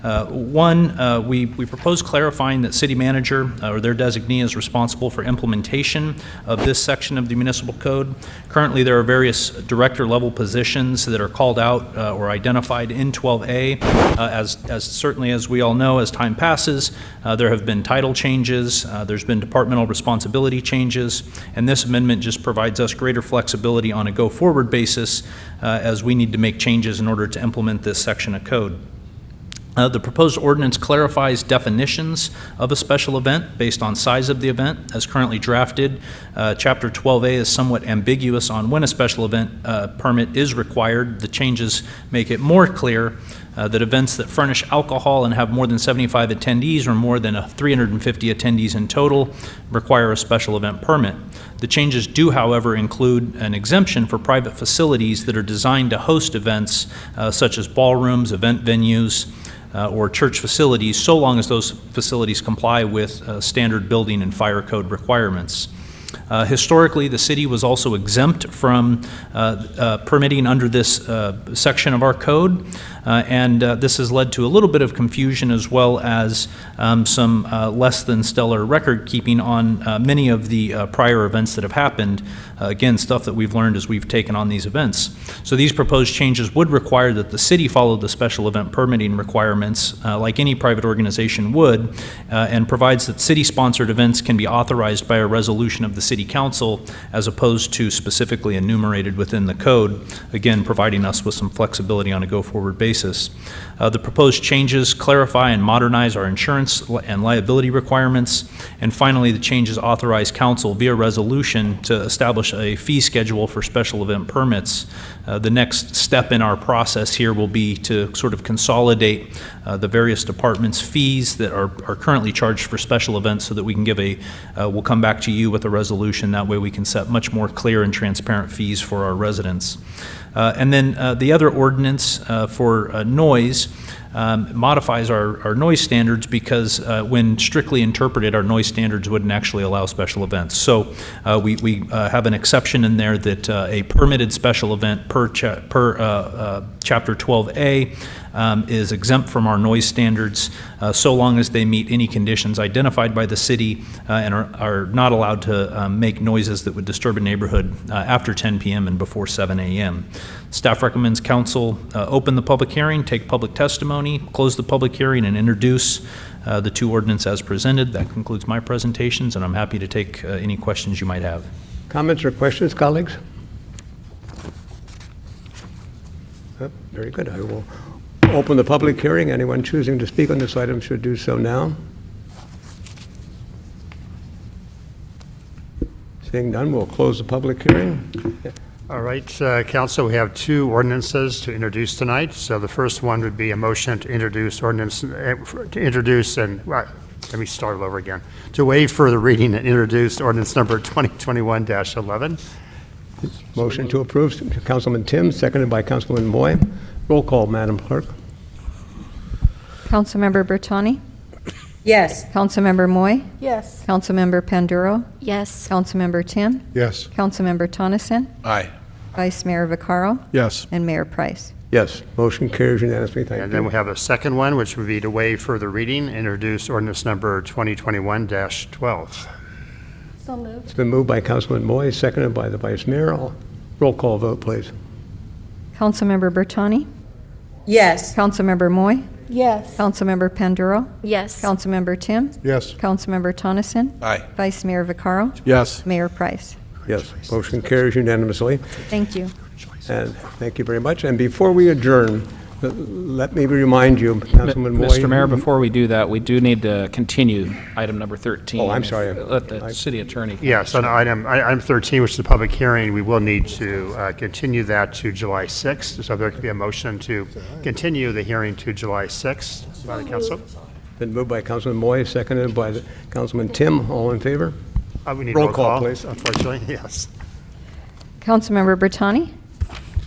One, we propose clarifying that city manager or their designee is responsible for implementation of this section of the municipal code. Currently, there are various director-level positions that are called out or identified in 12A. As certainly as we all know, as time passes, there have been title changes, there's been departmental responsibility changes, and this amendment just provides us greater flexibility on a go-forward basis as we need to make changes in order to implement this section of code. The proposed ordinance clarifies definitions of a special event based on size of the event. As currently drafted, Chapter 12A is somewhat ambiguous on when a special event permit is required. The changes make it more clear that events that furnish alcohol and have more than 75 attendees or more than 350 attendees in total require a special event permit. The changes do, however, include an exemption for private facilities that are designed to host events such as ballrooms, event venues, or church facilities, so long as those facilities comply with standard building and fire code requirements. Historically, the city was also exempt from permitting under this section of our code, and this has led to a little bit of confusion as well as some less than stellar record keeping on many of the prior events that have happened. Again, stuff that we've learned as we've taken on these events. So these proposed changes would require that the city follow the special event permitting requirements like any private organization would, and provides that city-sponsored events can be authorized by a resolution of the City Council as opposed to specifically enumerated within the code, again providing us with some flexibility on a go-forward basis. The proposed changes clarify and modernize our insurance and liability requirements, and finally the changes authorize council via resolution to establish a fee schedule for special event permits. The next step in our process here will be to sort of consolidate the various departments' fees that are currently charged for special events so that we can give we'll come back to you with a resolution. That way we can set much more clear and transparent fees for our residents. And then the other ordinance for noise modifies our noise standards because when strictly interpreted, our noise standards wouldn't actually allow special events. So we have an exception in there that a permitted special event per Chapter 12A is exempt from our noise standards so long as they meet any conditions identified by the city and are not allowed to make noises that would disturb a neighborhood after 10 p.m. and before 7 a.m. Staff recommends council open the public hearing, take public testimony, close the public hearing, and introduce the two ordinances as presented. That concludes my presentations, and I'm happy to take any questions you might have. Comments or questions, colleagues? Very good. I will open the public hearing. Anyone choosing to speak on this item should do so now. Seeing none, we'll close the public hearing. All right, council, we have two ordinances to introduce tonight. So the first one would be a motion to introduce ordinance, let me start over again. To waive further reading and introduce ordinance number 2021-11. Motion to approve, Councilman Tim, seconded by Councilman Moy. Roll call, Madam Clerk. Councilmember Bertani? Yes. Councilmember Moy? Yes. Councilmember Panduro? Yes. Councilmember Tim? Yes. Councilmember Tonneson? Aye. Vice Mayor Vaccaro? Yes. And Mayor Price. Yes, motion carries unanimously. Thank you. And then we have a second one, which would be to waive further reading, introduce ordinance number 2021-12. So moved. It's been moved by Councilman Moy, seconded by the Vice Mayor. Roll call vote, please. Councilmember Bertani? Yes. Councilmember Moy? Yes. Councilmember Panduro? Yes. Councilmember Tim? Yes. Councilmember Tonneson? Aye. Vice Mayor Vaccaro? Yes. Mayor Price. Yes, motion carries unanimously. Thank you. And thank you very much. And before we adjourn, let me remind you, Councilman Moy. Mr. Mayor, before we do that, we do need to continue item number 13. Oh, I'm sorry. Let the city attorney. Yes, on item 13, which is the public hearing, we will need to continue that to July 6th. So there could be a motion to continue the hearing to July 6th by the council. Been moved by Councilman Moy, seconded by Councilman Tim. All in favor? We need roll call, please. Unfortunately, yes. Councilmember Bertani?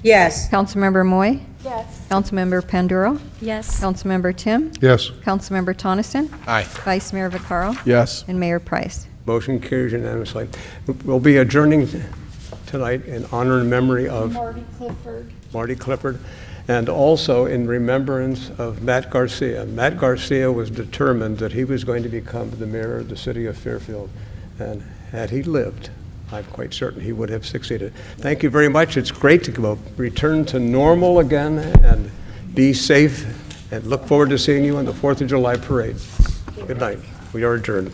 Yes. Councilmember Moy? Yes. Councilmember Panduro? Yes. Councilmember Tim? Yes. Councilmember Tonneson? Aye. Vice Mayor Vaccaro? Yes. And Mayor Price. Motion carries unanimously. We'll be adjourning tonight in honor and memory of Marty Clifford. Marty Clifford. and also in remembrance of Matt Garcia. Matt Garcia was determined that he was going to become the mayor of the city of Fairfield, and had he lived, I'm quite certain he would have succeeded. Thank you very much. It's great to go return to normal again and be safe, and look forward to seeing you on the 4th of July parade. Good night. We are adjourned.